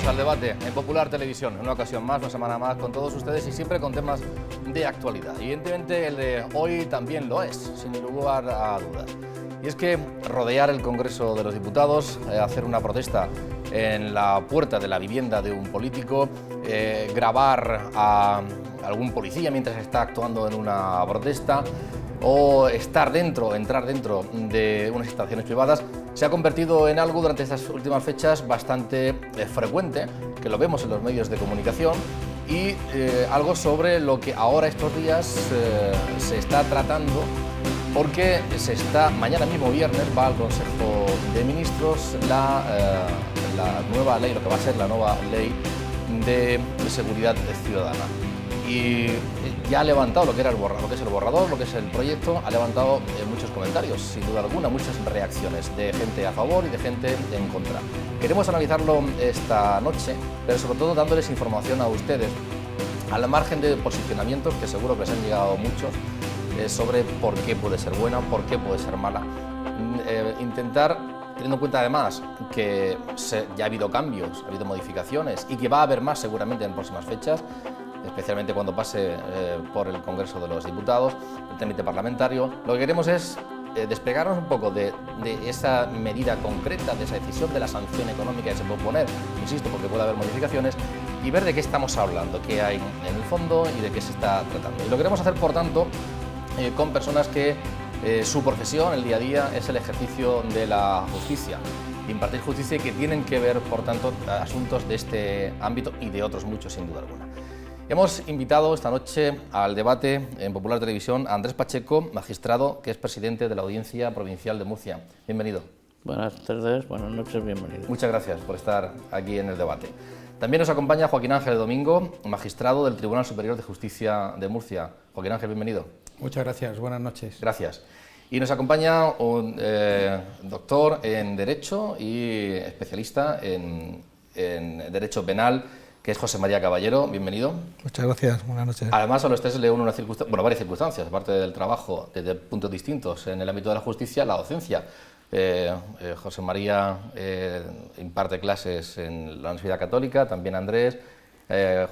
Al debate en Popular Televisión, en una ocasión más, una semana más con todos ustedes y siempre con temas de actualidad. Evidentemente el de hoy también lo es, sin lugar a dudas. Y es que rodear el Congreso de los Diputados, hacer una protesta en la puerta de la vivienda de un político, grabar a algún policía mientras está actuando en una protesta o entrar dentro de unas instalaciones privadas, se ha convertido en algo durante estas últimas fechas bastante frecuente, que lo vemos en los medios de comunicación, y algo sobre lo que ahora estos días se está tratando, porque mañana mismo viernes va al Consejo de Ministros la nueva ley, lo que va a ser la nueva ley de seguridad ciudadana. Y ya ha levantado lo que es el borrador, lo que es el proyecto, ha levantado muchos comentarios, sin duda alguna, muchas reacciones de gente a favor y de gente en contra. Queremos analizarlo esta noche, pero sobre todo dándoles información a ustedes, al margen de posicionamientos que seguro que les han llegado muchos, sobre por qué puede ser buena, por qué puede ser mala. Intentar, teniendo en cuenta además que ya ha habido cambios, ha habido modificaciones y que va a haber más seguramente en próximas fechas, especialmente cuando pase por el Congreso de los Diputados, el trámite parlamentario. Lo que queremos es despegarnos un poco de esa medida concreta, de esa decisión, de la sanción económica que se puede poner, insisto, porque puede haber modificaciones, y ver de qué estamos hablando, qué hay en el fondo y de qué se está tratando. Y lo queremos hacer, por tanto, con personas que su profesión, el día a día, es el ejercicio de la justicia, impartir justicia, y que tienen que ver, por tanto, asuntos de este ámbito y de otros muchos, sin duda alguna. Hemos invitado esta noche al debate en Popular Televisión a Andrés Pacheco, magistrado, que es presidente de la Audiencia Provincial de Murcia. Bienvenido. Buenas tardes, buenas noches, bienvenido. Muchas gracias por estar aquí en el debate. También nos acompaña Joaquín Ángel Domingo, magistrado del Tribunal Superior de Justicia de Murcia. Joaquín Ángel, bienvenido. Muchas gracias, buenas noches. Gracias. Y nos acompaña un doctor en Derecho y especialista en Derecho Penal, que es José María Caballero. Bienvenido. Muchas gracias, buenas noches. Además, a los tres le une varias circunstancias, aparte del trabajo desde puntos distintos en el ámbito de la justicia, la docencia. José María imparte clases en la Universidad Católica, también Andrés.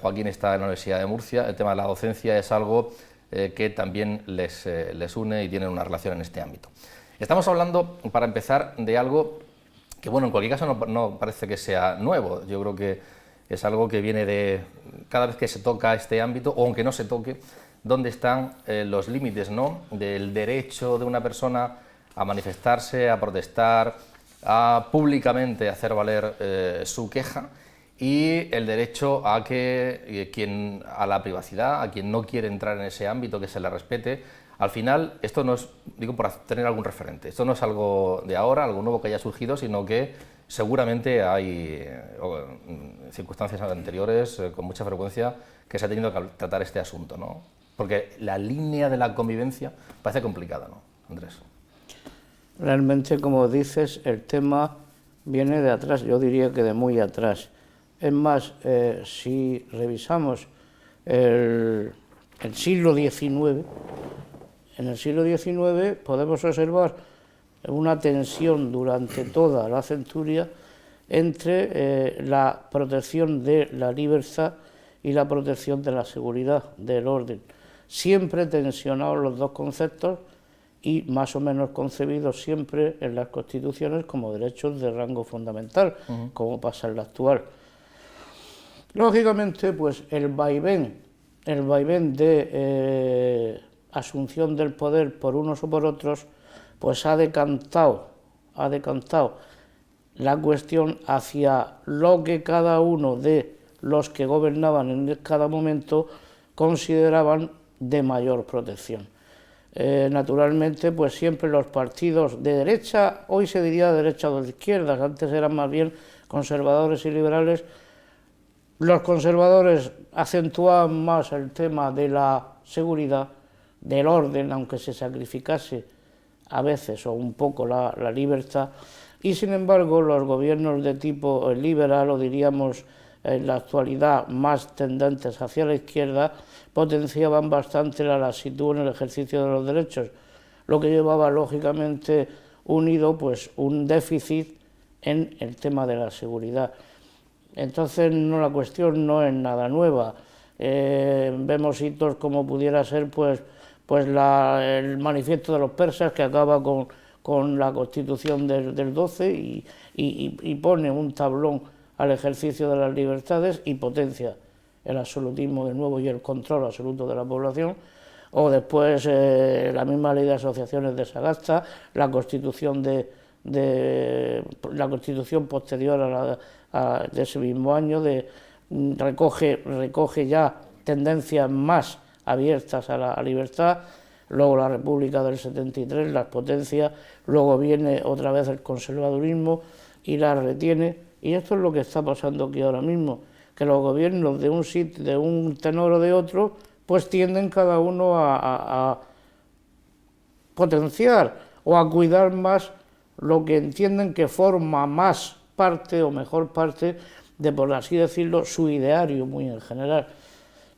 Joaquín está en la Universidad de Murcia. El tema de la docencia es algo que también les une y tienen una relación en este ámbito. Estamos hablando, para empezar, de algo que, bueno, en cualquier caso no parece que sea nuevo. Yo creo que es algo que viene de cada vez que se toca este ámbito, o aunque no se toque, dónde están los límites, ¿no?, del derecho de una persona a manifestarse, a protestar, a públicamente hacer valer su queja, y el derecho a que a la privacidad, a quien no quiere entrar en ese ámbito, que se le respete. Al final, esto no es, digo, por tener algún referente, esto no es algo de ahora, algo nuevo que haya surgido, sino que seguramente hay circunstancias anteriores con mucha frecuencia que se ha tenido que tratar este asunto, ¿no? Porque la línea de la convivencia parece complicada, ¿no, Andrés? Realmente, como dices, el tema viene de atrás, yo diría que de muy atrás. Es más, si revisamos el siglo XIX, en el siglo XIX podemos observar una tensión durante toda la centuria entre la protección de la libertad y la protección de la seguridad, del orden. Siempre tensionados los dos conceptos y más o menos concebidos siempre en las constituciones como derechos de rango fundamental, como pasa en la actual. Lógicamente, pues el vaivén de asunción del poder por unos o por otros, pues ha decantado la cuestión hacia lo que cada uno de los que gobernaban en cada momento consideraban de mayor protección. Naturalmente, pues siempre los partidos de derecha, hoy se diría de derecha o de izquierdas, antes eran más bien conservadores y liberales. Los conservadores acentuaban más el tema de la seguridad, del orden, aunque se sacrificase a veces o un poco la libertad, y sin embargo los gobiernos de tipo liberal, o diríamos en la actualidad más tendentes hacia la izquierda, potenciaban bastante la laxitud en el ejercicio de los derechos, lo que llevaba lógicamente unido pues un déficit en el tema de la seguridad. Entonces la cuestión no es nada nueva. Vemos hitos como pudiera ser pues el manifiesto de los persas, que acaba con la Constitución del 12 y pone un tablón al ejercicio de las libertades y potencia el absolutismo de nuevo y el control absoluto de la población. O después la misma ley de asociaciones de Sagasta, la Constitución la Constitución posterior de ese mismo año, recoge ya tendencias más abiertas a la libertad. Luego la República del 73 las potencia, luego viene otra vez el conservadurismo y las retiene, y esto es lo que está pasando aquí ahora mismo, que los gobiernos de un sitio, de un tenor o de otro, pues tienden cada uno a potenciar o a cuidar más lo que entienden que forma más parte o mejor parte de, por así decirlo, su ideario muy en general.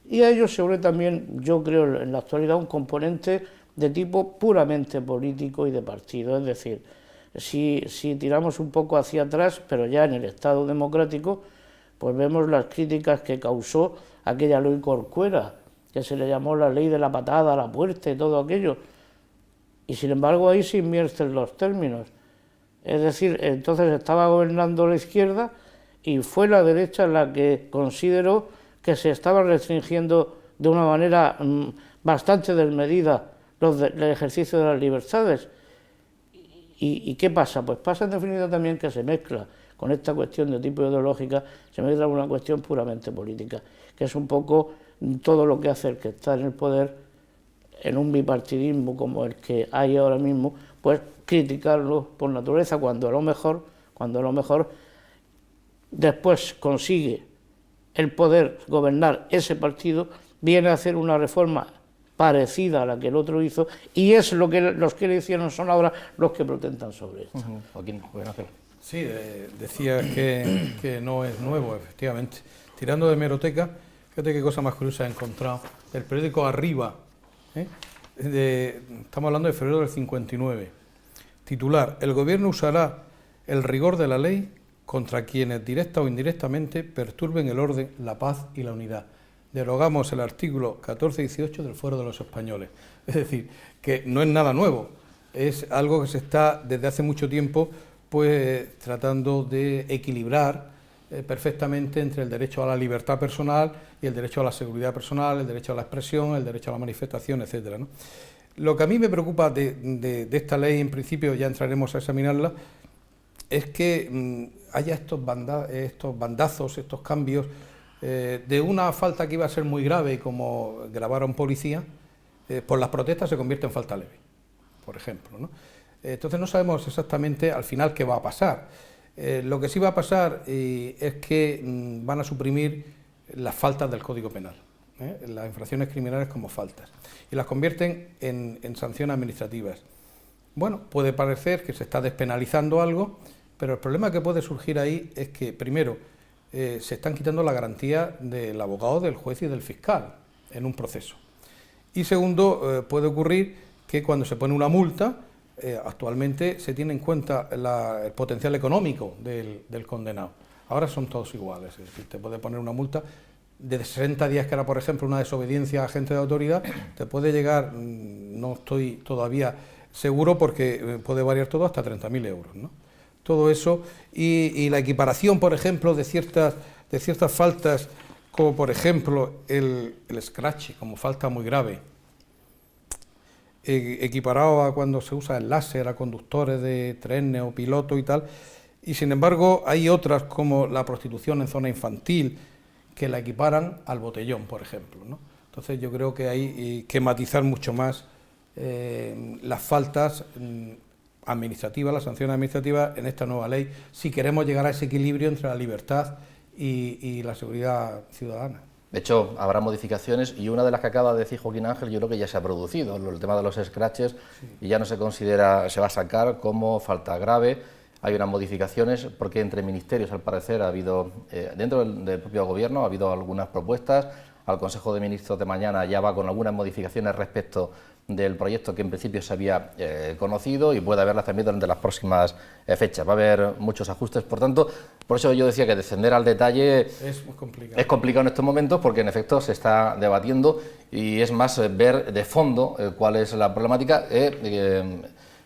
Y a ello se une también, yo creo, en la actualidad un componente de tipo puramente político y de partido. Es decir, si tiramos un poco hacia atrás, pero ya en el Estado democrático, pues vemos las críticas que causó aquella ley Corcuera, que se le llamó la ley de la patada a la puerta y todo aquello. Y sin embargo ahí se invierten los términos. Es decir, entonces estaba gobernando la izquierda y fue la derecha la que consideró que se estaba restringiendo de una manera bastante desmedida el ejercicio de las libertades. ¿Y qué pasa? Pues pasa en definitiva también que se mezcla con esta cuestión de tipo ideológica, se mezcla con una cuestión puramente política, que es un poco todo lo que hace el que está en el poder, en un bipartidismo como el que hay ahora mismo, pues criticarlo por naturaleza, cuando a lo mejor después consigue el poder gobernar ese partido, viene a hacer una reforma parecida a la que el otro hizo, y es lo que los que le hicieron son ahora los que protestan sobre esto. Joaquín, bueno, sí, decía que no es nuevo, efectivamente. Tirando de hemeroteca, fíjate qué cosa más curiosa he encontrado. El periódico Arriba, estamos hablando de febrero del 59. Titular: el gobierno usará el rigor de la ley contra quienes directa o indirectamente perturben el orden, la paz y la unidad. Derogamos el artículo 14 y 18 del Fuero de los Españoles. Es decir, que no es nada nuevo, es algo que se está desde hace mucho tiempo pues tratando de equilibrar perfectamente entre el derecho a la libertad personal y el derecho a la seguridad personal, el derecho a la expresión, el derecho a la manifestación, etcétera, ¿no? Lo que a mí me preocupa de esta ley, en principio ya entraremos a examinarla, es que haya estos bandazos, estos cambios, de una falta que iba a ser muy grave, como grabar a un policía, por las protestas se convierte en falta leve, por ejemplo, ¿no? Entonces no sabemos exactamente al final qué va a pasar. Lo que sí va a pasar es que van a suprimir las faltas del Código Penal, las infracciones criminales como faltas, y las convierten en sanciones administrativas. Bueno, puede parecer que se está despenalizando algo, pero el problema que puede surgir ahí es que, primero, se están quitando la garantía del abogado, del juez y del fiscal en un proceso. Y segundo, puede ocurrir que cuando se pone una multa, actualmente se tiene en cuenta el potencial económico del condenado. Ahora son todos iguales, es decir, te puede poner una multa de 60 días, que era, por ejemplo, una desobediencia a agente de autoridad, te puede llegar, no estoy todavía seguro porque puede variar todo, hasta 30.000 euros, ¿no? Todo eso, y la equiparación, por ejemplo, de ciertas faltas, como por ejemplo el scratch, como falta muy grave, equiparado a cuando se usa el láser a conductores de trenes o pilotos y tal, y sin embargo hay otras como la prostitución en zona infantil, que la equiparan al botellón, por ejemplo, ¿no? Entonces yo creo que hay que matizar mucho más las faltas administrativas, las sanciones administrativas en esta nueva ley, si queremos llegar a ese equilibrio entre la libertad y la seguridad ciudadana. De hecho, habrá modificaciones y una de las que acaba de decir Joaquín Ángel, yo creo que ya se ha producido, el tema de los scratches, sí. Y ya no se considera, se va a sacar como falta grave. Hay unas modificaciones porque entre ministerios, al parecer, ha habido, dentro del propio Gobierno, ha habido algunas propuestas. Al Consejo de Ministros de mañana ya va con algunas modificaciones respecto del proyecto que en principio se había conocido y puede haberlas también durante las próximas fechas. Va a haber muchos ajustes, por tanto, por eso yo decía que descender al detalle es complicado en estos momentos, porque en efecto se está debatiendo y es más ver de fondo cuál es la problemática.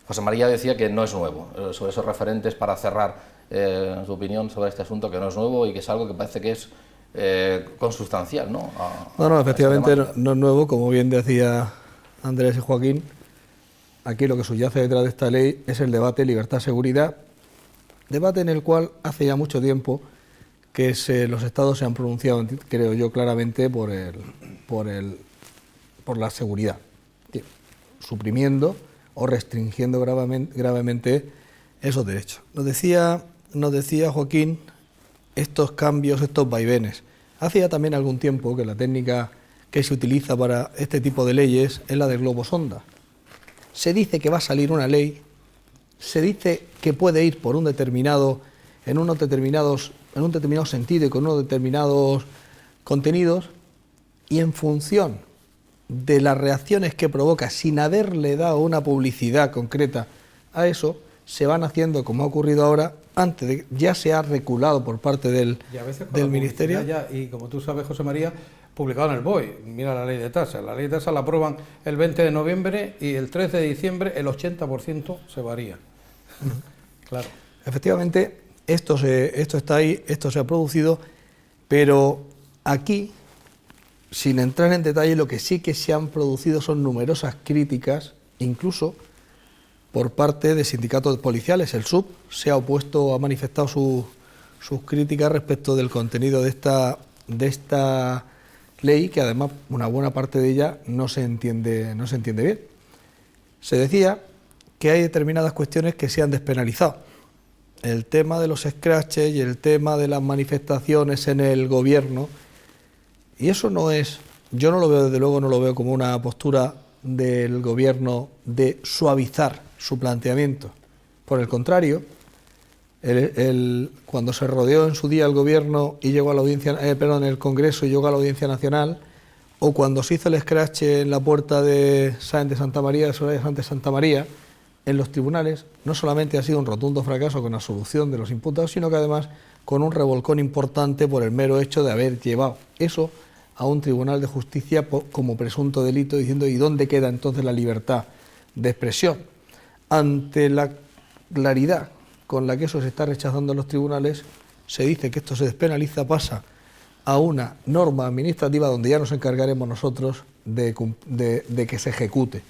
José María decía que no es nuevo, sobre esos referentes para cerrar su opinión sobre este asunto, que no es nuevo y que es algo que parece que es consustancial, ¿no? No, efectivamente no es nuevo, como bien decía Andrés y Joaquín. Aquí lo que subyace detrás de esta ley es el debate libertad-seguridad, debate en el cual hace ya mucho tiempo que los estados se han pronunciado, creo yo, claramente por la seguridad, suprimiendo o restringiendo gravemente esos derechos. Nos decía Joaquín estos cambios, estos vaivenes. Hace ya también algún tiempo que la técnica que se utiliza para este tipo de leyes es la del globo sonda. Se dice que va a salir una ley, se dice que puede ir por un determinado, en un determinado sentido y con unos determinados contenidos, y en función de las reacciones que provoca, sin haberle dado una publicidad concreta a eso, se van haciendo, como ha ocurrido ahora, antes de ya se ha reculado por parte del Ministerio. Y como tú sabes, José María, publicado en el BOE, mira la ley de tasas. La ley de tasas la aprueban el 20 de noviembre y el 13 de diciembre el 80% se varía. Claro. Efectivamente, esto está ahí, esto se ha producido, pero aquí, sin entrar en detalle, lo que sí que se han producido son numerosas críticas, incluso por parte de sindicatos policiales. El SUB se ha opuesto, ha manifestado sus críticas respecto del contenido de esta ley, que además una buena parte de ella no se entiende bien. Se decía que hay determinadas cuestiones que se han despenalizado. El tema de los scratches y el tema de las manifestaciones en el gobierno, y eso no es, yo no lo veo, desde luego no lo veo como una postura del gobierno de suavizar su planteamiento. Por el contrario, cuando se rodeó en su día el gobierno y llegó a la audiencia, el Congreso y llegó a la Audiencia Nacional, o cuando se hizo el scratch en la puerta de Sáenz de Santa María, de Soraya Sáenz de Santa María, en los tribunales, no solamente ha sido un rotundo fracaso con la absolución de los imputados, sino que además con un revolcón importante por el mero hecho de haber llevado eso a un tribunal de justicia como presunto delito, diciendo, ¿y dónde queda entonces la libertad de expresión? Ante la claridad con la que eso se está rechazando en los tribunales, se dice que esto se despenaliza, pasa a una norma administrativa donde ya nos encargaremos nosotros de que se ejecute.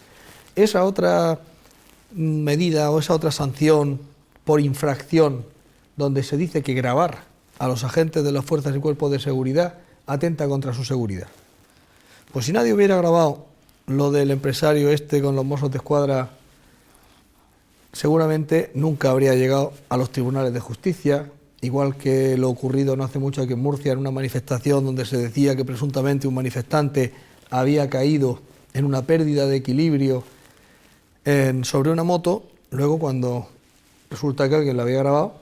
Esa otra medida o esa otra sanción por infracción, donde se dice que gravar a los agentes de las fuerzas y cuerpos de seguridad atenta contra su seguridad. Pues si nadie hubiera grabado lo del empresario con los Mossos de Escuadra, seguramente nunca habría llegado a los tribunales de justicia, igual que lo ocurrido no hace mucho aquí en Murcia, en una manifestación donde se decía que presuntamente un manifestante había caído en una pérdida de equilibrio sobre una moto. Luego, cuando resulta que alguien lo había grabado,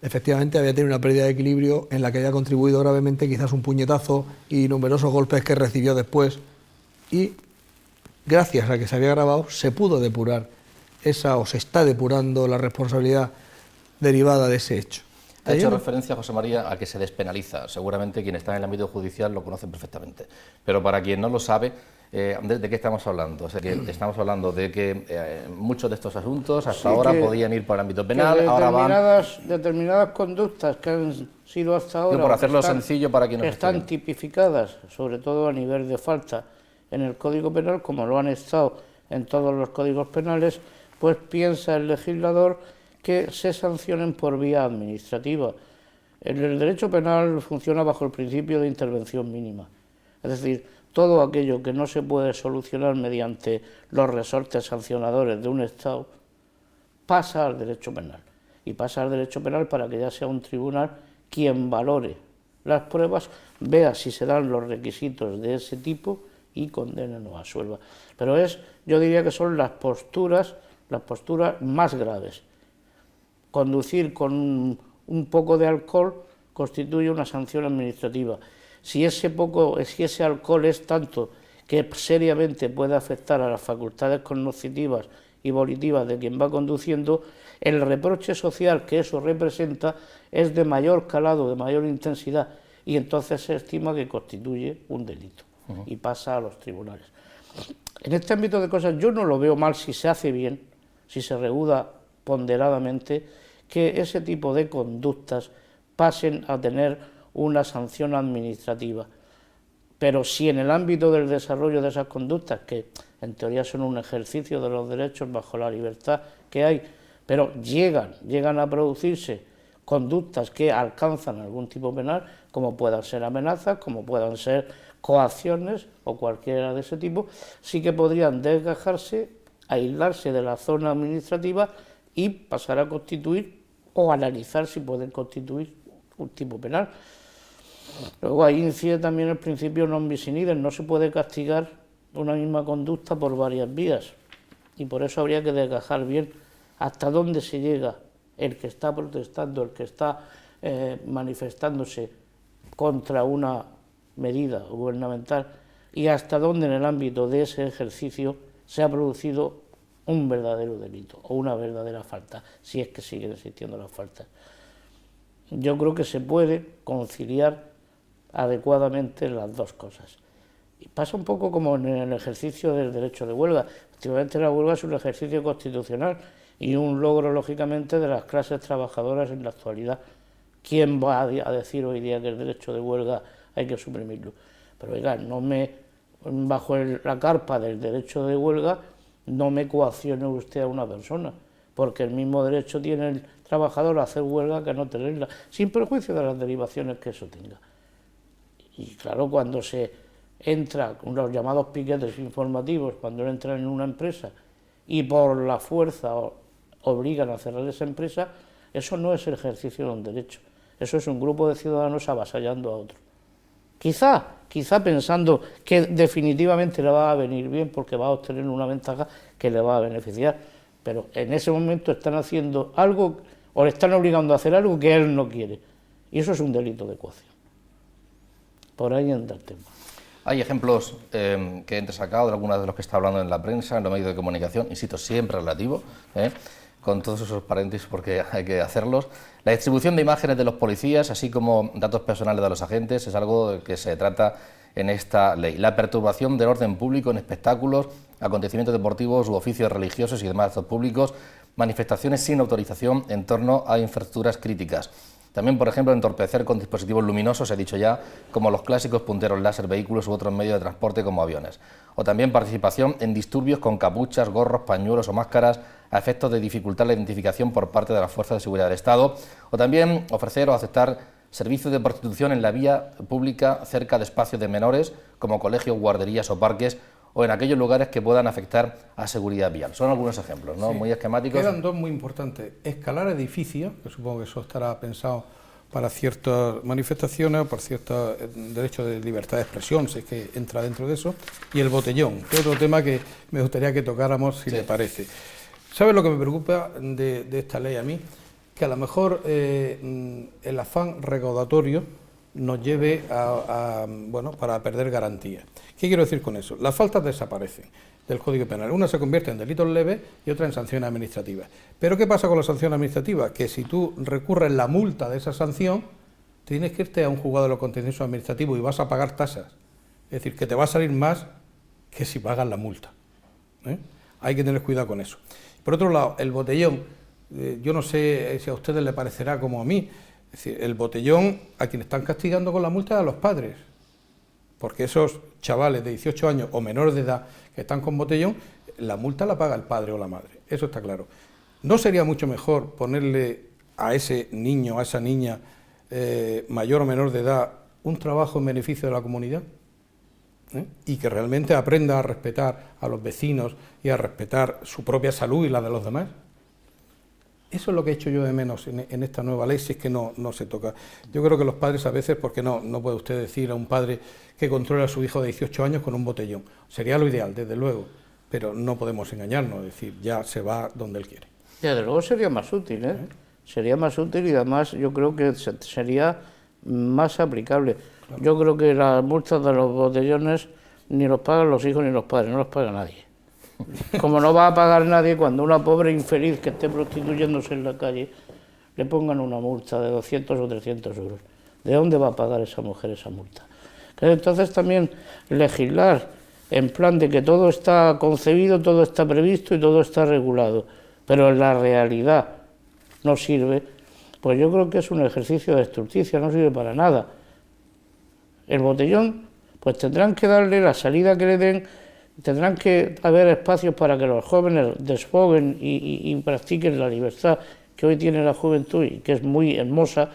efectivamente había tenido una pérdida de equilibrio en la que había contribuido gravemente quizás un puñetazo y numerosos golpes que recibió después, y gracias a que se había grabado se pudo depurar o se está depurando la responsabilidad derivada de ese hecho. Ha hecho referencia, José María, a que se despenaliza. Seguramente quien está en el ámbito judicial lo conoce perfectamente. Pero para quien no lo sabe, ¿de qué estamos hablando? O sea, que estamos hablando de que muchos de estos asuntos hasta ahora podían ir por el ámbito penal, ahora van... Determinadas conductas que han sido hasta ahora... por hacerlo sencillo para quienes están tipificadas, sobre todo a nivel de falta, en el Código Penal, como lo han estado en todos los códigos penales, pues piensa el legislador que se sancionen por vía administrativa. El derecho penal funciona bajo el principio de intervención mínima. Es decir, todo aquello que no se puede solucionar mediante los resortes sancionadores de un Estado pasa al derecho penal. Y pasa al derecho penal para que ya sea un tribunal quien valore las pruebas, vea si se dan los requisitos de ese tipo y condenen o absuelva. Pero yo diría que son las posturas más graves. Conducir con un poco de alcohol constituye una sanción administrativa. Si ese alcohol es tanto que seriamente puede afectar a las facultades cognitivas y volitivas de quien va conduciendo, el reproche social que eso representa es de mayor calado, de mayor intensidad, y entonces se estima que constituye un delito y pasa a los tribunales. En este ámbito de cosas yo no lo veo mal si se hace bien, si se regula ponderadamente, que ese tipo de conductas pasen a tener una sanción administrativa. Pero si en el ámbito del desarrollo de esas conductas, que en teoría son un ejercicio de los derechos bajo la libertad que hay, pero llegan a producirse conductas que alcanzan algún tipo penal, como puedan ser amenazas, como puedan ser coacciones o cualquiera de ese tipo, sí que podrían desgajarse, aislarse de la zona administrativa y pasar a constituir o analizar si pueden constituir un tipo penal. Luego ahí incide también el principio non bis in idem, no se puede castigar una misma conducta por varias vías, y por eso habría que desgajar bien hasta dónde se llega el que está protestando, el que está manifestándose contra una medida gubernamental, y hasta dónde en el ámbito de ese ejercicio se ha producido un verdadero delito o una verdadera falta, si es que siguen existiendo las faltas. Yo creo que se puede conciliar adecuadamente las dos cosas. Y pasa un poco como en el ejercicio del derecho de huelga. Efectivamente, la huelga es un ejercicio constitucional y un logro, lógicamente, de las clases trabajadoras en la actualidad. ¿Quién va a decir hoy día que el derecho de huelga hay que suprimirlo? Pero oiga, bajo la carpa del derecho de huelga no me coaccione usted a una persona, porque el mismo derecho tiene el trabajador a hacer huelga que a no tenerla, sin perjuicio de las derivaciones que eso tenga. Y claro, cuando se entra con los llamados piquetes informativos, cuando entran en una empresa y por la fuerza obligan a cerrar esa empresa, eso no es el ejercicio de un derecho, eso es un grupo de ciudadanos avasallando a otro. Quizá pensando que definitivamente le va a venir bien porque va a obtener una ventaja que le va a beneficiar, pero en ese momento están haciendo algo o le están obligando a hacer algo que él no quiere, y eso es un delito de coacción. Por ahí anda el tema. Hay ejemplos que he entresacado de algunos de los que está hablando en la prensa, en los medios de comunicación, insisto, siempre relativo, con todos esos paréntesis porque hay que hacerlos. La distribución de imágenes de los policías, así como datos personales de los agentes, es algo que se trata en esta ley. La perturbación del orden público en espectáculos, acontecimientos deportivos u oficios religiosos y demás actos públicos, manifestaciones sin autorización en torno a infraestructuras críticas. También, por ejemplo, entorpecer con dispositivos luminosos, he dicho ya, como los clásicos punteros láser, vehículos u otros medios de transporte como aviones. O también participación en disturbios con capuchas, gorros, pañuelos o máscaras a efectos de dificultar la identificación por parte de las fuerzas de seguridad del Estado. O también ofrecer o aceptar servicios de prostitución en la vía pública cerca de espacios de menores, como colegios, guarderías o parques, o en aquellos lugares que puedan afectar a seguridad vial. Son algunos ejemplos, ¿no? Sí. Muy esquemáticos. Quedan dos muy importantes. Escalar edificios, que supongo que eso estará pensado para ciertas manifestaciones o por ciertos derechos de libertad de expresión, si es que entra dentro de eso, y el botellón, que es otro tema que me gustaría que tocáramos, si le parece. ¿Sabes lo que me preocupa de esta ley a mí? Que a lo mejor el afán recaudatorio nos lleve para perder garantías. ¿Qué quiero decir con eso? Las faltas desaparecen del Código Penal. Una se convierte en delitos leves y otra en sanciones administrativas. Pero ¿qué pasa con la sanción administrativa? Que si tú recurres la multa de esa sanción, tienes que irte a un juzgado de lo contencioso administrativo y vas a pagar tasas. Es decir, que te va a salir más que si pagas la multa. Hay que tener cuidado con eso. Por otro lado, el botellón, yo no sé si a ustedes les parecerá como a mí, es decir, el botellón a quienes están castigando con la multa es a los padres, porque esos chavales de 18 años o menores de edad que están con botellón, la multa la paga el padre o la madre, eso está claro. ¿No sería mucho mejor ponerle a ese niño, a esa niña mayor o menor de edad, un trabajo en beneficio de la comunidad? Y que realmente aprenda a respetar a los vecinos y a respetar su propia salud y la de los demás. Eso es lo que he hecho yo de menos en esta nueva ley, si es que no se toca. Yo creo que los padres a veces, porque no puede usted decir a un padre que controla a su hijo de 18 años con un botellón. Sería lo ideal, desde luego, pero no podemos engañarnos, es decir, ya se va donde él quiere. Desde luego sería más útil, ¿eh? Sería más útil y además yo creo que sería más aplicable. Claro. Yo creo que las multas de los botellones ni los pagan los hijos ni los padres, no los paga nadie. Como no va a pagar nadie cuando una pobre infeliz que esté prostituyéndose en la calle le pongan una multa de 200 o 300 euros. ¿De dónde va a pagar esa mujer esa multa? Entonces también legislar en plan de que todo está concebido, todo está previsto y todo está regulado, pero en la realidad no sirve, pues yo creo que es un ejercicio de estulticia, no sirve para nada. El botellón, pues tendrán que darle la salida que le den. Tendrán que haber espacios para que los jóvenes desfoguen y practiquen la libertad que hoy tiene la juventud y que es muy hermosa.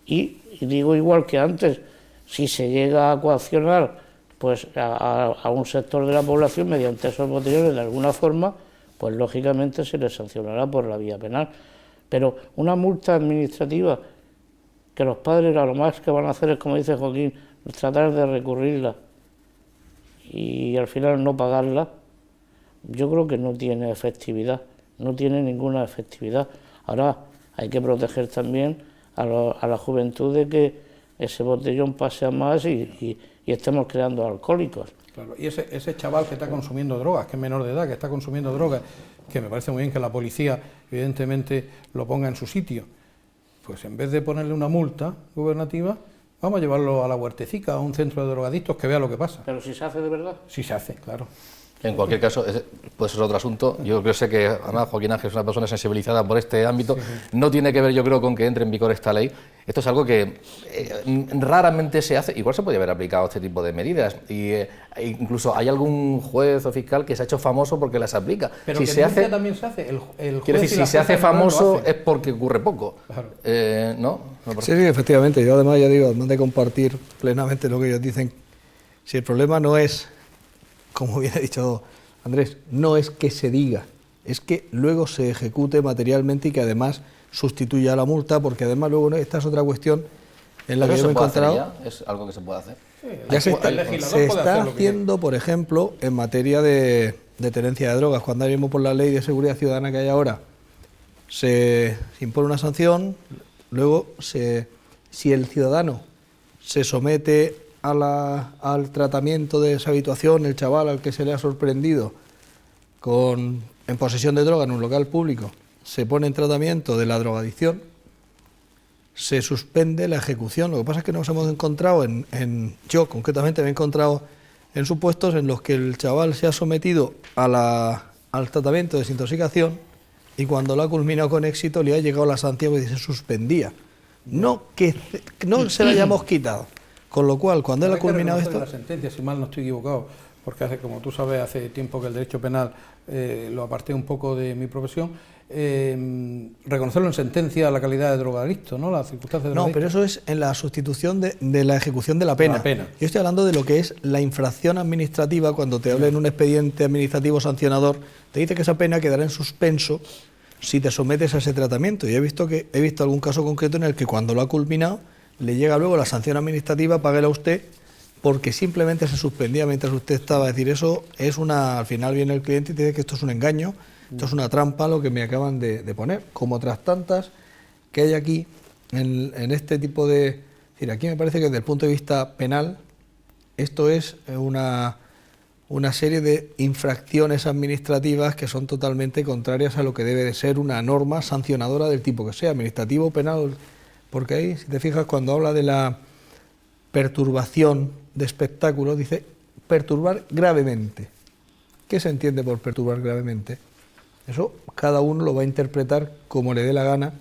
Y digo igual que antes, si se llega a coaccionar pues a un sector de la población mediante esos botellones de alguna forma, pues lógicamente se les sancionará por la vía penal. Pero una multa administrativa, que los padres a lo más que van a hacer es, como dice Joaquín, tratar de recurrirla y al final no pagarla, yo creo que no tiene efectividad, no tiene ninguna efectividad. Ahora hay que proteger también a la juventud de que ese botellón pase a más y estemos creando alcohólicos. Claro, y ese chaval que está consumiendo drogas, que es menor de edad, que está consumiendo drogas, que me parece muy bien que la policía evidentemente lo ponga en su sitio, pues en vez de ponerle una multa gubernativa, vamos a llevarlo a la Huertecica, a un centro de drogadictos, que vea lo que pasa. Pero si se hace de verdad. Si se hace, claro. En cualquier caso, pues es otro asunto. Yo creo que además Joaquín Ángel es una persona sensibilizada por este ámbito. Sí, sí. No tiene que ver, yo creo, con que entre en vigor esta ley. Esto es algo que raramente se hace. Igual se podría haber aplicado este tipo de medidas. Incluso hay algún juez o fiscal que se ha hecho famoso porque las aplica. Pero si que se hace, también se hace. El juez quiero decir, si se hace famoso es porque ocurre poco. Claro. ¿No? Sí, efectivamente. Yo además, ya digo, además de compartir plenamente lo que ellos dicen, si el problema no es, como bien ha dicho Andrés, no es que se diga, es que luego se ejecute materialmente y que además sustituya la multa, porque además luego esta es otra cuestión en la que yo me he encontrado. Ya? ¿Es algo que se puede hacer? Sí, ya se está haciendo, por ejemplo, en materia de tenencia de drogas. Cuando ahora mismo por la ley de seguridad ciudadana que hay ahora se impone una sanción, luego si el ciudadano se somete al tratamiento de esa habituación, el chaval al que se le ha sorprendido en posesión de droga en un local público, se pone en tratamiento de la drogadicción, se suspende la ejecución. Lo que pasa es que nos hemos encontrado yo concretamente me he encontrado en supuestos en los que el chaval se ha sometido al tratamiento de desintoxicación y cuando lo ha culminado con éxito le ha llegado la sanción que se suspendía. No que no se la hayamos quitado. Con lo cual, cuando él ha culminado esto... La sentencia, si mal no estoy equivocado, porque como tú sabes, hace tiempo que el derecho penal lo aparté un poco de mi profesión, reconocerlo en sentencia la calidad de drogadicto, ¿no? Las circunstancias de drogadicto. No, pero eso es en la sustitución de la ejecución de la pena. Yo estoy hablando de lo que es la infracción administrativa. Cuando te habla en un expediente administrativo sancionador, te dice que esa pena quedará en suspenso si te sometes a ese tratamiento. Y he visto algún caso concreto en el que cuando lo ha culminado le llega luego la sanción administrativa, páguela usted, porque simplemente se suspendía mientras usted estaba. Es decir, eso es al final viene el cliente y te dice que esto es un engaño, esto es una trampa lo que me acaban de poner, como otras tantas que hay aquí en este tipo de... Es decir, aquí me parece que desde el punto de vista penal, esto es una serie de infracciones administrativas que son totalmente contrarias a lo que debe de ser una norma sancionadora del tipo que sea, administrativo o penal. Porque ahí, si te fijas, cuando habla de la perturbación de espectáculos, dice perturbar gravemente. ¿Qué se entiende por perturbar gravemente? Eso cada uno lo va a interpretar como le dé la gana,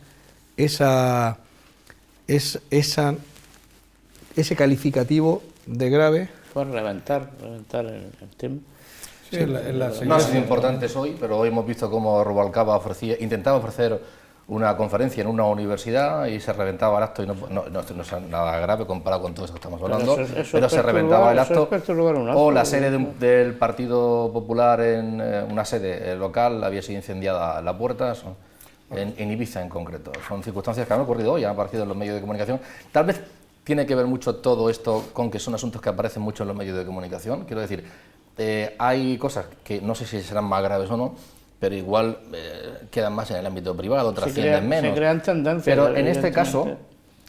ese calificativo de grave. Pues reventar el tema. Sí, no ha sido importantes hoy, pero hoy hemos visto cómo Rubalcaba intentaba ofrecer una conferencia en una universidad y se reventaba el acto y no es nada grave comparado con todo eso que estamos hablando, pero se reventaba el acto. O la sede del Partido Popular en una sede local había sido incendiada la puerta. en Ibiza en concreto. Son circunstancias que han ocurrido hoy, han aparecido en los medios de comunicación. Tal vez tiene que ver mucho todo esto con que son asuntos que aparecen mucho en los medios de comunicación. Quiero decir, hay cosas que no sé si serán más graves o no, pero igual quedan más en el ámbito privado, trascienden menos. Se crean tendencias. Pero en este caso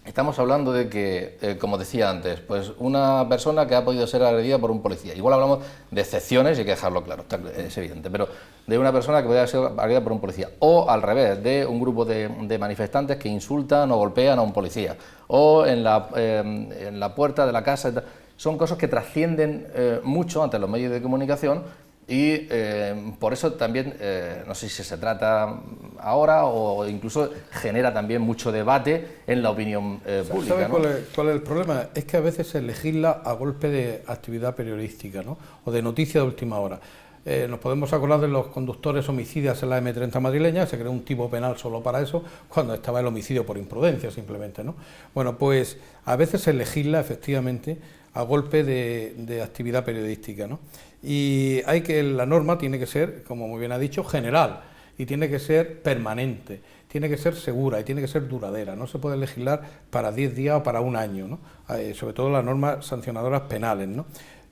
estamos hablando de que, como decía antes, pues una persona que ha podido ser agredida por un policía. Igual hablamos de excepciones y hay que dejarlo claro, es evidente, pero de una persona que puede ser agredida por un policía. O al revés, de un grupo de manifestantes que insultan o golpean a un policía. O en la puerta de la casa. Son cosas que trascienden mucho ante los medios de comunicación. Y por eso también, no sé si se trata ahora o incluso genera también mucho debate en la opinión pública. ¿Sabe ¿no? cuál es el problema? Es que a veces se legisla a golpe de actividad periodística, ¿no? O de noticia de última hora. Nos podemos acordar de los conductores homicidas en la M30 madrileña, se creó un tipo penal solo para eso, cuando estaba el homicidio por imprudencia simplemente, ¿no? Bueno, pues a veces se legisla efectivamente a golpe de actividad periodística, ¿no? Y la norma tiene que ser, como muy bien ha dicho, general, y tiene que ser permanente, tiene que ser segura y tiene que ser duradera. No se puede legislar para 10 días o para un año, ¿no? Sobre todo las normas sancionadoras penales, ¿no?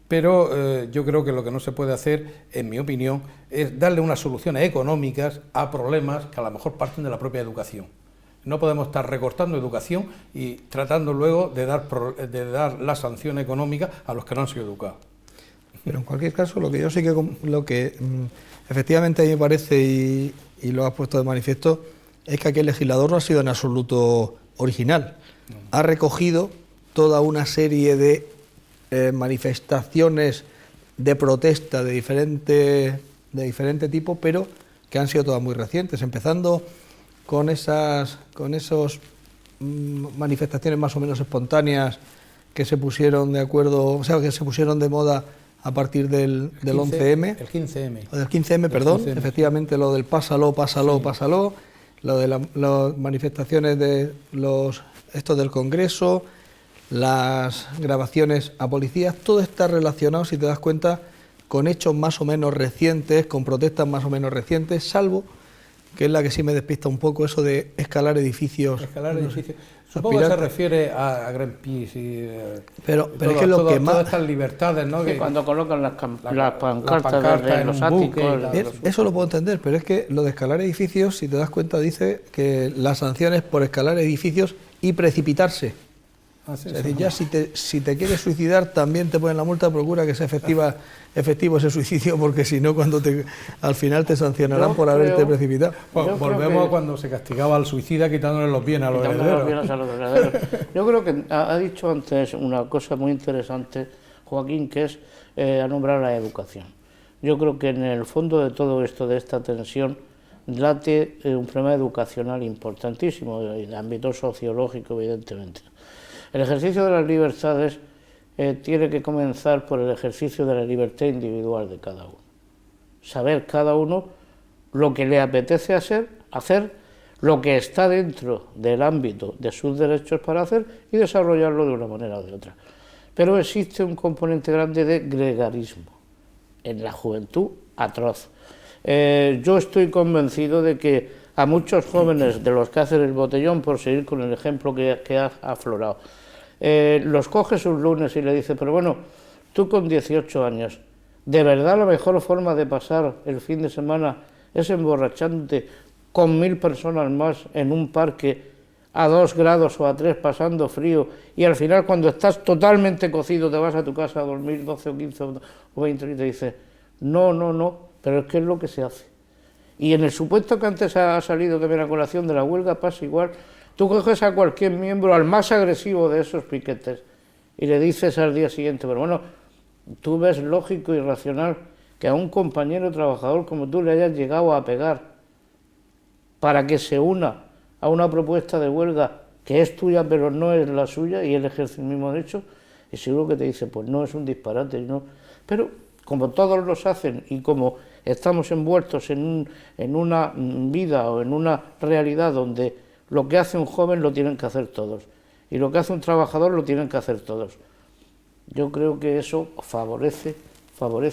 Pero yo creo que lo que no se puede hacer, en mi opinión, es darle unas soluciones económicas a problemas que a lo mejor parten de la propia educación. No podemos estar recortando educación y tratando luego de dar la sanción económica a los que no han sido educados. Pero en cualquier caso, lo que efectivamente a mí me parece, y lo has puesto de manifiesto, es que aquel legislador no ha sido en absoluto original. Ha recogido toda una serie de manifestaciones de protesta de diferente tipo, pero que han sido todas muy recientes, empezando con esas manifestaciones más o menos espontáneas que se pusieron de acuerdo, o sea, que se pusieron de moda a partir del 11M. El 15M. Del 15M, perdón, 15M. Efectivamente, lo del pásalo, Sí. pásalo, lo de las manifestaciones de estos del Congreso, las grabaciones a policías, todo está relacionado, si te das cuenta, con hechos más o menos recientes, con protestas más o menos recientes, salvo que es la que sí me despista un poco, eso de escalar edificios. Supongo que se refiere a Greenpeace pero es que lo que más... Todas estas libertades, ¿no? Sí, que cuando colocan las pancartas de en los un buque áticos... Eso lo puedo entender, pero es que lo de escalar edificios, si te das cuenta, dice que las sanciones por escalar edificios y precipitarse. Es decir, ya si te quieres suicidar también te ponen la multa, procura que sea efectivo ese suicidio, porque si no al final te sancionarán por haberte precipitado. Volvemos a cuando se castigaba al suicida quitándole los bienes a los herederos. Yo creo que ha dicho antes una cosa muy interesante, Joaquín, que es a nombrar la educación. Yo creo que en el fondo de todo esto, de esta tensión, late un problema educacional importantísimo, en el ámbito sociológico, evidentemente. El ejercicio de las libertades tiene que comenzar por el ejercicio de la libertad individual de cada uno. Saber cada uno lo que le apetece hacer, lo que está dentro del ámbito de sus derechos para hacer y desarrollarlo de una manera o de otra. Pero existe un componente grande de gregarismo en la juventud atroz. Yo estoy convencido de que a muchos jóvenes de los que hacen el botellón, por seguir con el ejemplo que ha aflorado, los coges un lunes y le dice, pero bueno, tú con 18 años, ¿de verdad la mejor forma de pasar el fin de semana es emborrachándote con 1000 personas más en un parque a 2 grados o a 3 pasando frío y al final cuando estás totalmente cocido te vas a tu casa a dormir 12 o 15 o 20 y te dice, no, pero es que es lo que se hace? Y en el supuesto que antes ha salido que viene a colación de la huelga pasa igual. Tú coges a cualquier miembro, al más agresivo de esos piquetes, y le dices al día siguiente, pero bueno, tú ves lógico y racional que a un compañero trabajador como tú le hayas llegado a pegar para que se una a una propuesta de huelga que es tuya pero no es la suya y él ejerce el mismo derecho, y seguro que te dice, pues no, es un disparate, no. Pero como todos los hacen y como estamos envueltos en una vida o en una realidad donde lo que hace un joven lo tienen que hacer todos y lo que hace un trabajador lo tienen que hacer todos. Yo creo que eso favorece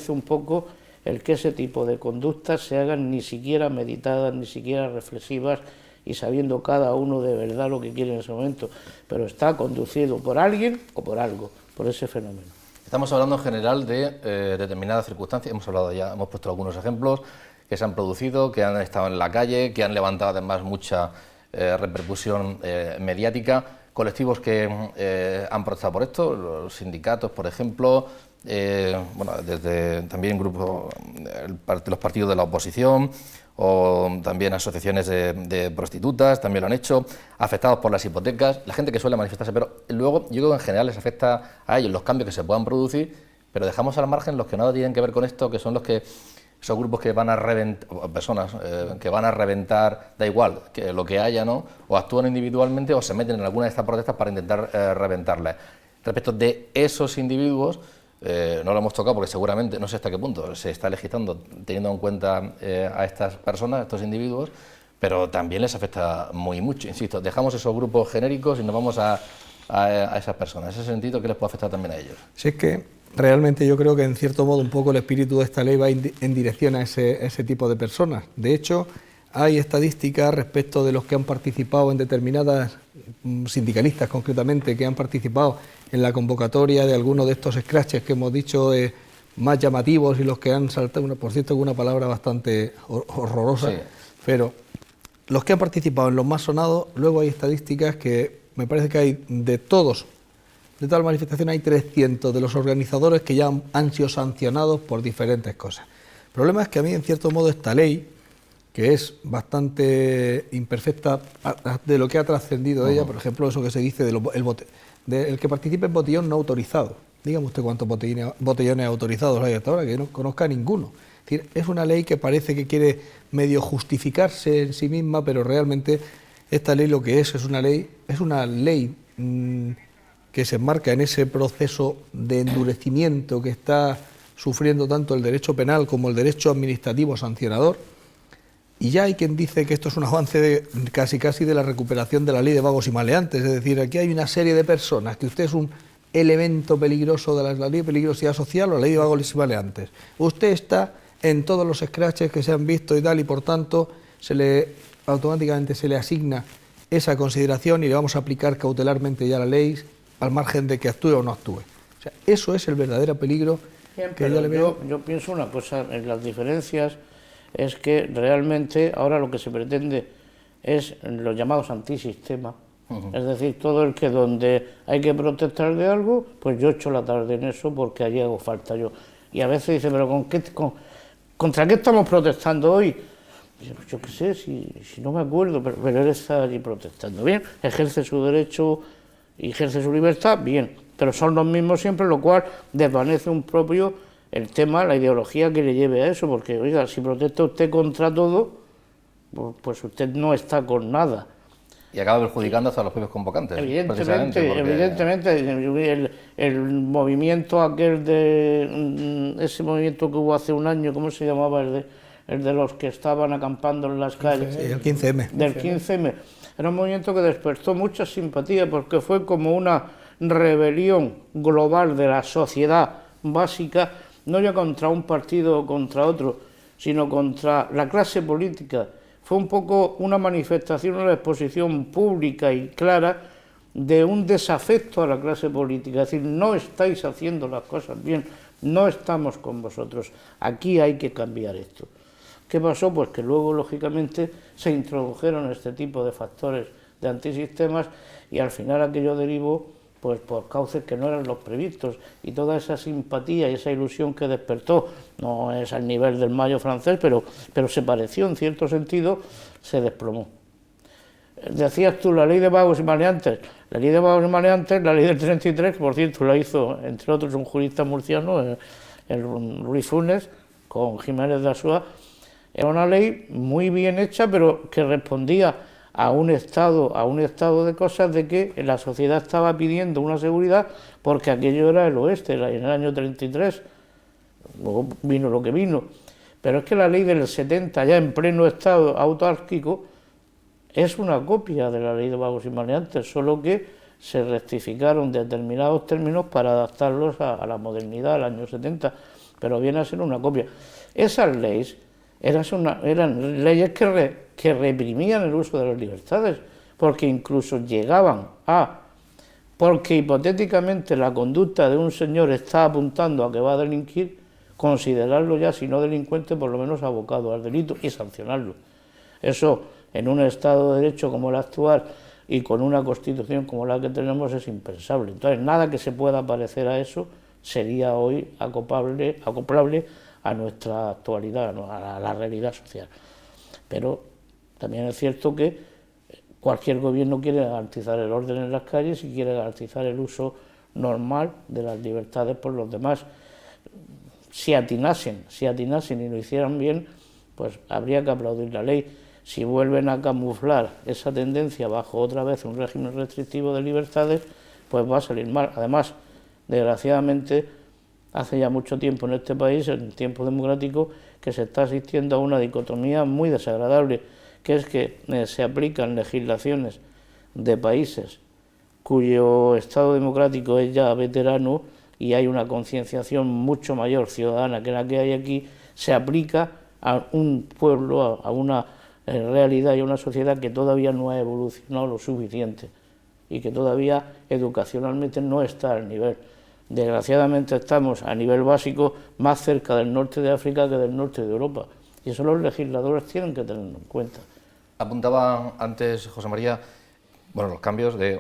un poco el que ese tipo de conductas se hagan ni siquiera meditadas, ni siquiera reflexivas, y sabiendo cada uno de verdad lo que quiere en ese momento, pero está conducido por alguien o por algo, por ese fenómeno. Estamos hablando en general de determinadas circunstancias, hemos puesto algunos ejemplos que se han producido, que han estado en la calle, que han levantado además mucha repercusión mediática, colectivos que han protestado por esto, los sindicatos, por ejemplo, desde también grupos, los partidos de la oposición, o también asociaciones de prostitutas, también lo han hecho, afectados por las hipotecas, la gente que suele manifestarse, pero luego yo creo que en general les afecta a ellos los cambios que se puedan producir, pero dejamos al margen los que nada tienen que ver con esto, que son los que esos grupos que van a reventar, personas que van a reventar, da igual que lo que haya, ¿no? O actúan individualmente o se meten en alguna de estas protestas para intentar reventarlas. Respecto de esos individuos, no lo hemos tocado porque seguramente, no sé hasta qué punto, se está legislando teniendo en cuenta a estas personas, a estos individuos, pero también les afecta muy mucho, insisto, dejamos esos grupos genéricos y nos vamos a esas personas. En ese sentido, ¿qué les puede afectar también a ellos? Si es que realmente yo creo que en cierto modo un poco el espíritu de esta ley va en dirección a ese tipo de personas. De hecho, hay estadísticas respecto de los que han participado en determinadas sindicalistas concretamente, que han participado en la convocatoria de algunos de estos scratches que hemos dicho más llamativos y los que han saltado, por cierto, una palabra bastante horrorosa, sí. Pero los que han participado en los más sonados, luego hay estadísticas que me parece que hay de todos. De tal manifestación hay 300 de los organizadores que ya han sido sancionados por diferentes cosas. El problema es que a mí, en cierto modo, esta ley, que es bastante imperfecta de lo que ha trascendido ella, por ejemplo, eso que se dice del que participe en botellón no autorizado. Dígame usted cuántos botellones autorizados hay hasta ahora, que no conozca ninguno. Es decir, es una ley que parece que quiere medio justificarse en sí misma, pero realmente esta ley lo que es una ley que se enmarca en ese proceso de endurecimiento que está sufriendo tanto el derecho penal como el derecho administrativo sancionador, y ya hay quien dice que esto es un avance casi de la recuperación de la ley de vagos y maleantes, es decir, aquí hay una serie de personas que usted es un elemento peligroso de la ley de peligrosidad social o la ley de vagos y maleantes. Usted está en todos los scratches que se han visto y tal, y por tanto automáticamente se le asigna esa consideración y le vamos a aplicar cautelarmente ya la ley, al margen de que actúe o no actúe. O sea, eso es el verdadero peligro. Bien, que yo le veo. Yo pienso una cosa, en las diferencias es que realmente ahora lo que se pretende es los llamados antisistema, es decir, todo el que donde hay que protestar de algo, pues yo echo la tarde en eso porque allí hago falta yo. Y a veces dice, pero ¿contra qué estamos protestando hoy? Yo qué sé, si no me acuerdo, pero él está allí protestando. Bien, ejerce su derecho y ejerce su libertad, bien, pero son los mismos siempre, lo cual desvanece un propio el tema, la ideología que le lleve a eso, porque, oiga, si protesta usted contra todo, pues usted no está con nada. Y acaba perjudicando hasta los propios convocantes. Evidentemente, el movimiento aquel ese movimiento que hubo hace un año, ¿cómo se llamaba? El de los que estaban acampando en las calles. Sí, el 15M. Del 15M. Era un movimiento que despertó mucha simpatía porque fue como una rebelión global de la sociedad básica, no ya contra un partido o contra otro, sino contra la clase política. Fue un poco una manifestación, una exposición pública y clara de un desafecto a la clase política. Es decir, no estáis haciendo las cosas bien, no estamos con vosotros, aquí hay que cambiar esto. ¿Qué pasó? Pues que luego, lógicamente, se introdujeron este tipo de factores de antisistemas y al final aquello derivó pues por cauces que no eran los previstos, y toda esa simpatía y esa ilusión que despertó, no es al nivel del Mayo francés, pero se pareció en cierto sentido, se desplomó. Decías tú, la ley de vagos y maleantes. La ley de vagos y maleantes, la ley del 33, que por cierto la hizo, entre otros, un jurista murciano, el Luis Funes, con Jiménez de Asúa. Era una ley muy bien hecha, pero que respondía a un estado de cosas de que la sociedad estaba pidiendo una seguridad porque aquello era el oeste, en el año 33, luego vino lo que vino. Pero es que la ley del 70, ya en pleno estado autárquico, es una copia de la ley de vagos y maleantes, solo que se rectificaron determinados términos para adaptarlos a la modernidad, al año 70, pero viene a ser una copia. Esas leyes eran leyes que que reprimían el uso de las libertades, porque incluso llegaban a, porque hipotéticamente la conducta de un señor está apuntando a que va a delinquir, considerarlo ya, si no delincuente, por lo menos abocado al delito y sancionarlo. Eso, en un Estado de Derecho como el actual y con una Constitución como la que tenemos, es impensable. Entonces, nada que se pueda parecer a eso sería hoy acoplable a nuestra actualidad, a la realidad social. Pero también es cierto que cualquier gobierno quiere garantizar el orden en las calles y quiere garantizar el uso normal de las libertades por los demás. Si atinasen y lo hicieran bien, pues habría que aplaudir la ley. Si vuelven a camuflar esa tendencia bajo otra vez un régimen restrictivo de libertades, pues va a salir mal. Además, desgraciadamente, hace ya mucho tiempo en este país, en tiempo democrático, que se está asistiendo a una dicotomía muy desagradable, que es que se aplican legislaciones de países cuyo Estado democrático es ya veterano y hay una concienciación mucho mayor ciudadana que la que hay aquí, se aplica a un pueblo, a una realidad y a una sociedad que todavía no ha evolucionado lo suficiente y que todavía educacionalmente no está al nivel. Desgraciadamente estamos a nivel básico más cerca del norte de África que del norte de Europa, y eso los legisladores tienen que tenerlo en cuenta. Apuntaba antes José María, bueno, los cambios de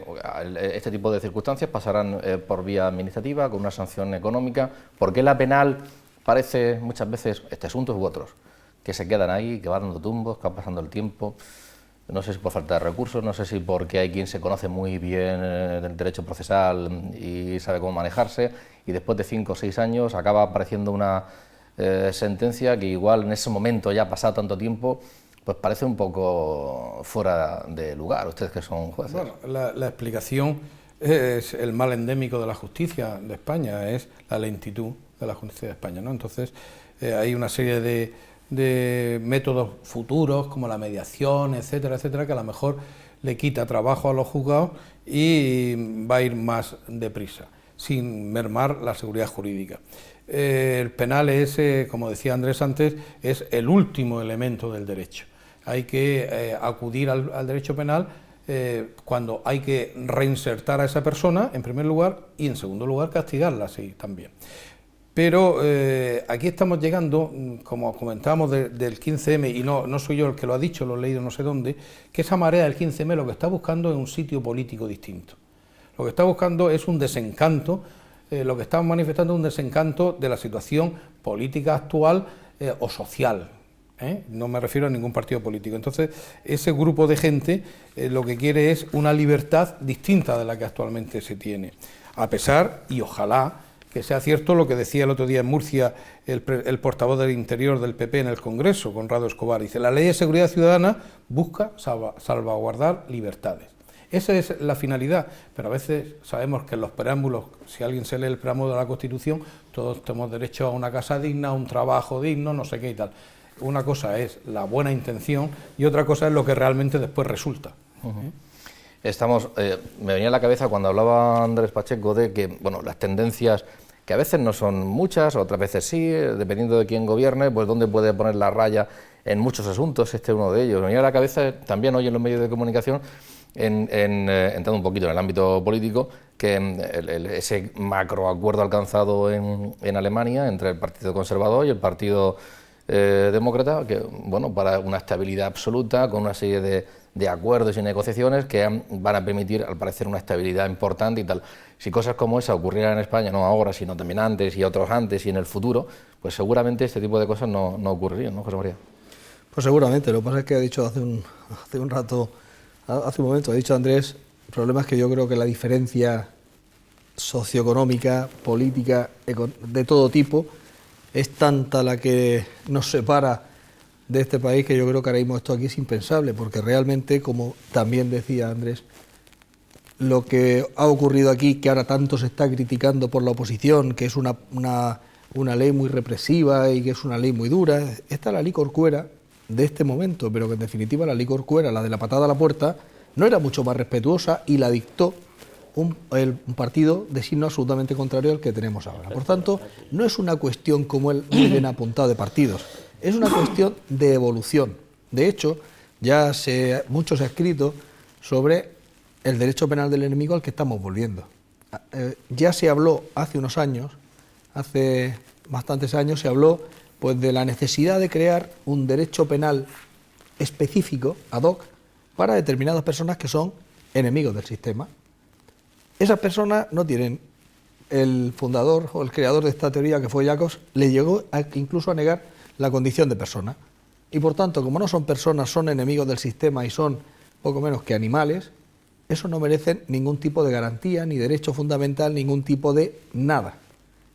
este tipo de circunstancias pasarán por vía administrativa, con una sanción económica. ¿Por qué la penal parece muchas veces, este asunto u otros, que se quedan ahí, que van dando tumbos, que va pasando el tiempo? No sé si por falta de recursos, no sé si porque hay quien se conoce muy bien del derecho procesal y sabe cómo manejarse, y después de 5 o 6 años acaba apareciendo una sentencia que igual en ese momento, ya ha pasado tanto tiempo, pues parece un poco fuera de lugar. Ustedes que son jueces. Bueno, la explicación es el mal endémico de la justicia de España, es la lentitud de la justicia de España, ¿no? Entonces hay una serie de métodos futuros como la mediación, etcétera, etcétera, que a lo mejor le quita trabajo a los juzgados y va a ir más deprisa, sin mermar la seguridad jurídica. El penal es, como decía Andrés antes, es el último elemento del derecho. Hay que acudir al derecho penal cuando hay que reinsertar a esa persona, en primer lugar, y en segundo lugar castigarla, sí, también. Pero aquí estamos llegando, como comentábamos del 15M, y no soy yo el que lo ha dicho, lo he leído no sé dónde, que esa marea del 15M lo que está buscando es un sitio político distinto. Lo que está buscando es un desencanto, lo que estamos manifestando es un desencanto de la situación política actual o social. No me refiero a ningún partido político. Entonces, ese grupo de gente lo que quiere es una libertad distinta de la que actualmente se tiene. A pesar, y ojalá, que sea cierto lo que decía el otro día en Murcia el portavoz del Interior del PP en el Congreso, Conrado Escobar, dice: la Ley de Seguridad Ciudadana busca salvaguardar libertades. Esa es la finalidad, pero a veces sabemos que en los preámbulos, si alguien se lee el preámbulo de la Constitución, todos tenemos derecho a una casa digna, a un trabajo digno, no sé qué y tal. Una cosa es la buena intención y otra cosa es lo que realmente después resulta. Me venía a la cabeza cuando hablaba Andrés Pacheco de que, bueno, las tendencias, que a veces no son muchas, otras veces sí, dependiendo de quién gobierne, pues dónde puede poner la raya en muchos asuntos, este es uno de ellos. Me venía a la cabeza también hoy en los medios de comunicación, entrando un poquito en el ámbito político, que ese macroacuerdo alcanzado en Alemania entre el Partido Conservador y el Partido Demócrata, que, bueno, para una estabilidad absoluta, con una serie de acuerdos y negociaciones que van a permitir, al parecer, una estabilidad importante y tal. Si cosas como esa ocurrieran en España, no ahora, sino también antes y otros antes y en el futuro, pues seguramente este tipo de cosas no ocurrirían, ¿no, José María? Pues seguramente. Lo que pasa es que ha dicho hace un momento, ha dicho Andrés, el problema es que yo creo que la diferencia socioeconómica, política, de todo tipo, es tanta la que nos separa de este país que yo creo que ahora mismo esto aquí es impensable, porque realmente, como también decía Andrés, lo que ha ocurrido aquí, que ahora tanto se está criticando por la oposición, que es una ley muy represiva y que es una ley muy dura, esta es la ley Corcuera de este momento, pero que en definitiva la ley Corcuera, la de la patada a la puerta, no era mucho más respetuosa y la dictó un partido de signo absolutamente contrario al que tenemos ahora. Por tanto, no es una cuestión, como él muy bien ha apuntado, de partidos, es una cuestión de evolución. De hecho, mucho se ha escrito sobre el derecho penal del enemigo al que estamos volviendo. Ya se habló hace unos años, hace bastantes años, se habló pues de la necesidad de crear un derecho penal específico, ad hoc, para determinadas personas que son enemigos del sistema. Esas personas no tienen, el fundador o el creador de esta teoría, que fue Jacobs, le llegó incluso a negar la condición de persona. Y por tanto, como no son personas, son enemigos del sistema y son poco menos que animales, eso no merecen ningún tipo de garantía, ni derecho fundamental, ningún tipo de nada.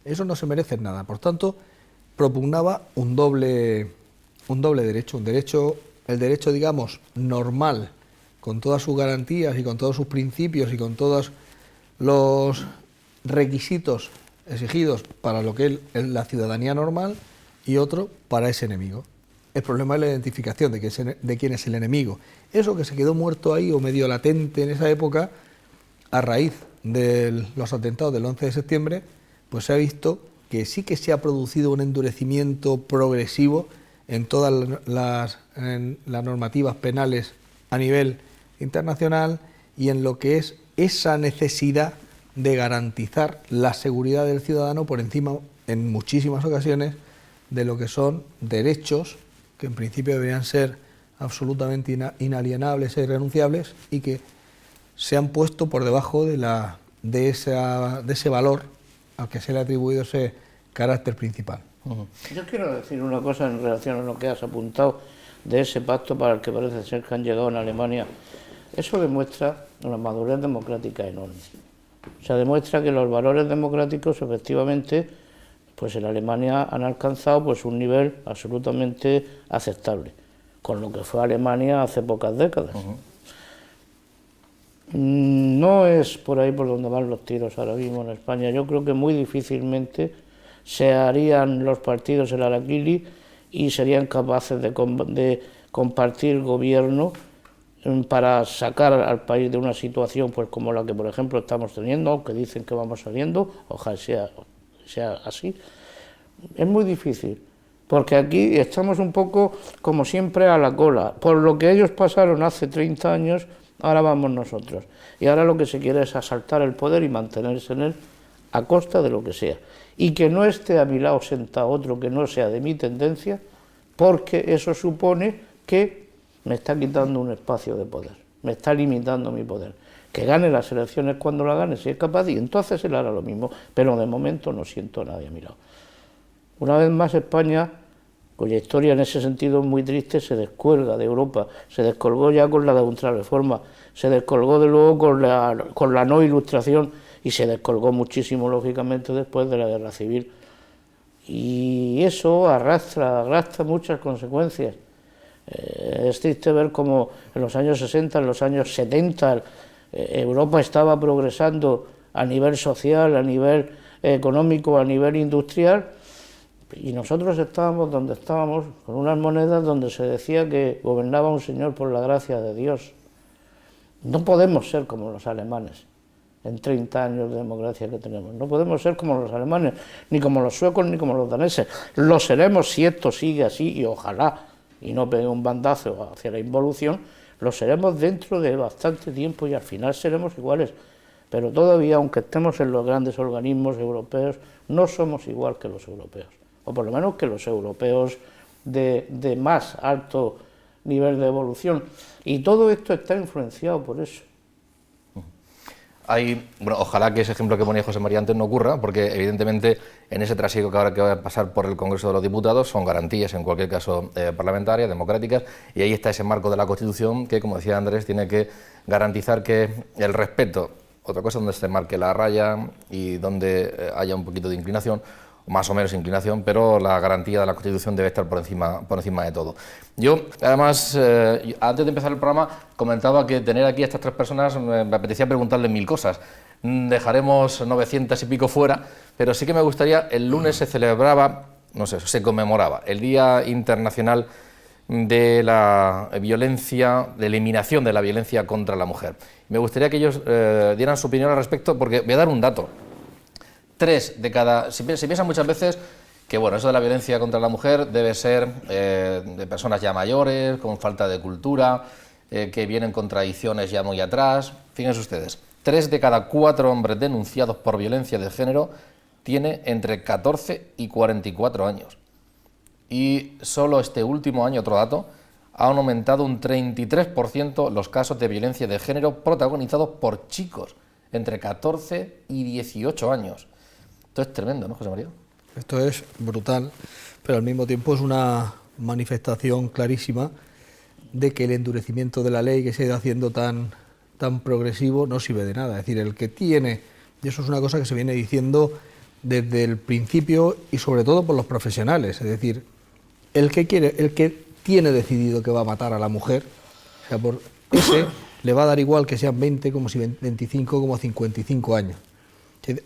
Eso no se merece nada. Por tanto, propugnaba un doble derecho, el derecho, digamos, normal, con todas sus garantías y con todos sus principios y con todos los requisitos exigidos para lo que es la ciudadanía normal, y otro para ese enemigo. El problema es la identificación de quién es el enemigo. Eso que se quedó muerto ahí o medio latente en esa época, a raíz de los atentados del 11 de septiembre, pues se ha visto que sí que se ha producido un endurecimiento progresivo en todas las normativas penales a nivel internacional y en lo que es esa necesidad de garantizar la seguridad del ciudadano por encima, en muchísimas ocasiones, de lo que son derechos que en principio deberían ser absolutamente inalienables e irrenunciables y que se han puesto por debajo de ese valor al que se le ha atribuido ese carácter principal. Yo quiero decir una cosa en relación a lo que has apuntado de ese pacto para el que parece ser que han llegado en Alemania. Eso demuestra una madurez democrática enorme. O sea, demuestra que los valores democráticos efectivamente pues en Alemania han alcanzado pues un nivel absolutamente aceptable, con lo que fue Alemania hace pocas décadas. No es por ahí por donde van los tiros ahora mismo en España. Yo creo que muy difícilmente se harían los partidos el araquili y serían capaces de compartir gobierno para sacar al país de una situación pues como la que por ejemplo estamos teniendo, que dicen que vamos saliendo, ojalá sea así. Es muy difícil, porque aquí estamos un poco como siempre a la cola. Por lo que ellos pasaron hace 30 años, ahora vamos nosotros. Y ahora lo que se quiere es asaltar el poder y mantenerse en él a costa de lo que sea. Y que no esté a mi lado sentado otro que no sea de mi tendencia, porque eso supone que me está quitando un espacio de poder, me está limitando mi poder. Que gane las elecciones cuando la gane, si es capaz, y entonces él hará lo mismo, pero de momento no siento a nadie a mi lado. Una vez más España, cuya historia en ese sentido es muy triste, se descuelga de Europa, se descolgó ya con la contrarreforma, se descolgó de luego con la no ilustración y se descolgó muchísimo lógicamente después de la guerra civil. Y eso arrastra muchas consecuencias. Es triste ver cómo en los años 60, en los años 70, Europa estaba progresando a nivel social, a nivel económico, a nivel industrial, y nosotros estábamos donde estábamos, con unas monedas donde se decía que gobernaba un señor por la gracia de Dios. No podemos ser como los alemanes, en 30 años de democracia que tenemos. No podemos ser como los alemanes, ni como los suecos, ni como los daneses. Lo seremos si esto sigue así, y ojalá, y no pegue un bandazo hacia la involución, lo seremos dentro de bastante tiempo y al final seremos iguales. Pero todavía, aunque estemos en los grandes organismos europeos, no somos igual que los europeos. O por lo menos que los europeos de más alto nivel de evolución. Y todo esto está influenciado por eso. Bueno, ojalá que ese ejemplo que ponía José María antes no ocurra, porque evidentemente en ese trasiego que ahora que va a pasar por el Congreso de los Diputados son garantías, en cualquier caso parlamentarias, democráticas, y ahí está ese marco de la Constitución que, como decía Andrés, tiene que garantizar que el respeto, otra cosa donde se marque la raya y donde haya un poquito de inclinación, más o menos inclinación, pero la garantía de la Constitución debe estar por encima de todo. Yo, además, antes de empezar el programa, comentaba que tener aquí a estas tres personas me apetecía preguntarles 1000 cosas. Dejaremos 900 y pico fuera, pero sí que me gustaría, el lunes se celebraba, no sé, se conmemoraba el Día Internacional de la Violencia, de eliminación de la violencia contra la mujer. Me gustaría que ellos dieran su opinión al respecto, porque voy a dar un dato. 3 de cada... Se piensa muchas veces que bueno, eso de la violencia contra la mujer debe ser de personas ya mayores, con falta de cultura, que vienen con tradiciones ya muy atrás. Fíjense ustedes, 3 de cada 4 hombres denunciados por violencia de género tiene entre 14 y 44 años. Y solo este último año, otro dato, han aumentado un 33% los casos de violencia de género protagonizados por chicos entre 14 y 18 años. Esto es tremendo, ¿no, José María? Esto es brutal, pero al mismo tiempo es una manifestación clarísima de que el endurecimiento de la ley que se ha ido haciendo tan progresivo no sirve de nada. Es decir, el que tiene, y eso es una cosa que se viene diciendo desde el principio y sobre todo por los profesionales, es decir, el que tiene decidido que va a matar a la mujer, o sea, por ese le va a dar igual que sean 20 como si 25 como 55 años.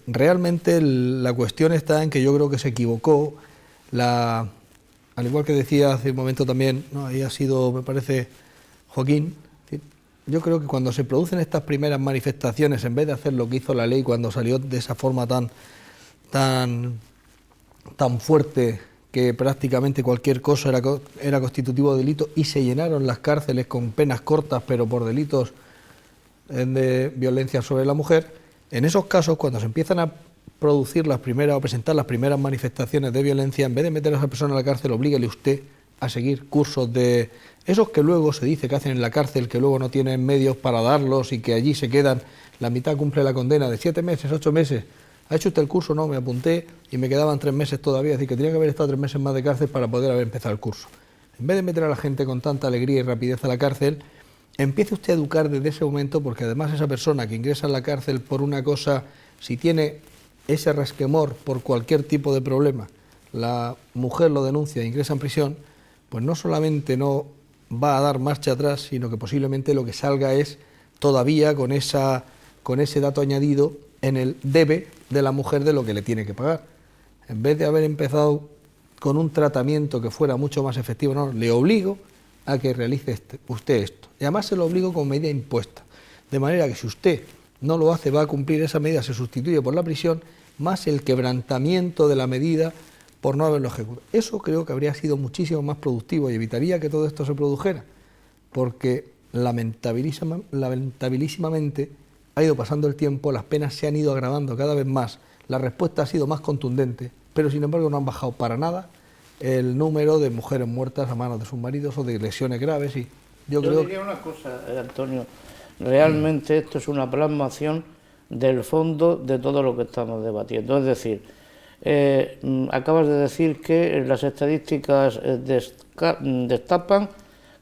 Realmente la cuestión está en que yo creo que se equivocó, al igual que decía hace un momento también, ¿no? Ahí ha sido, me parece, Joaquín. Yo creo que cuando se producen estas primeras manifestaciones, en vez de hacer lo que hizo la ley cuando salió de esa forma tan fuerte, que prácticamente cualquier cosa era constitutivo de delito, y se llenaron las cárceles con penas cortas, pero por delitos de violencia sobre la mujer, en esos casos, cuando se empiezan a producir las primeras o presentar las primeras manifestaciones de violencia, en vez de meter a esa persona a la cárcel, oblíguele usted a seguir cursos de esos que luego se dice que hacen en la cárcel, que luego no tienen medios para darlos y que allí se quedan, la mitad cumple la condena de 7 meses, 8 meses. ¿Ha hecho usted el curso? No, me apunté y me quedaban 3 meses todavía, es decir, que tenía que haber estado 3 meses más de cárcel para poder haber empezado el curso. En vez de meter a la gente con tanta alegría y rapidez a la cárcel, empiece usted a educar desde ese momento, porque además esa persona que ingresa en la cárcel por una cosa, si tiene ese resquemor por cualquier tipo de problema, la mujer lo denuncia e ingresa en prisión, pues no solamente no va a dar marcha atrás, sino que posiblemente lo que salga es todavía con ese dato añadido en el debe de la mujer de lo que le tiene que pagar. En vez de haber empezado con un tratamiento que fuera mucho más efectivo, no, le obligo a que realice usted esto. Y además se lo obligo con medida impuesta. De manera que si usted no lo hace, va a cumplir esa medida, se sustituye por la prisión, más el quebrantamiento de la medida por no haberlo ejecutado. Eso creo que habría sido muchísimo más productivo y evitaría que todo esto se produjera, porque lamentabilísimamente ha ido pasando el tiempo, las penas se han ido agravando cada vez más, la respuesta ha sido más contundente, pero sin embargo no han bajado para nada el número de mujeres muertas a manos de sus maridos o de lesiones graves. Y yo diría una cosa, Antonio, realmente esto es una plasmación del fondo de todo lo que estamos debatiendo. Es decir, acabas de decir que las estadísticas destapan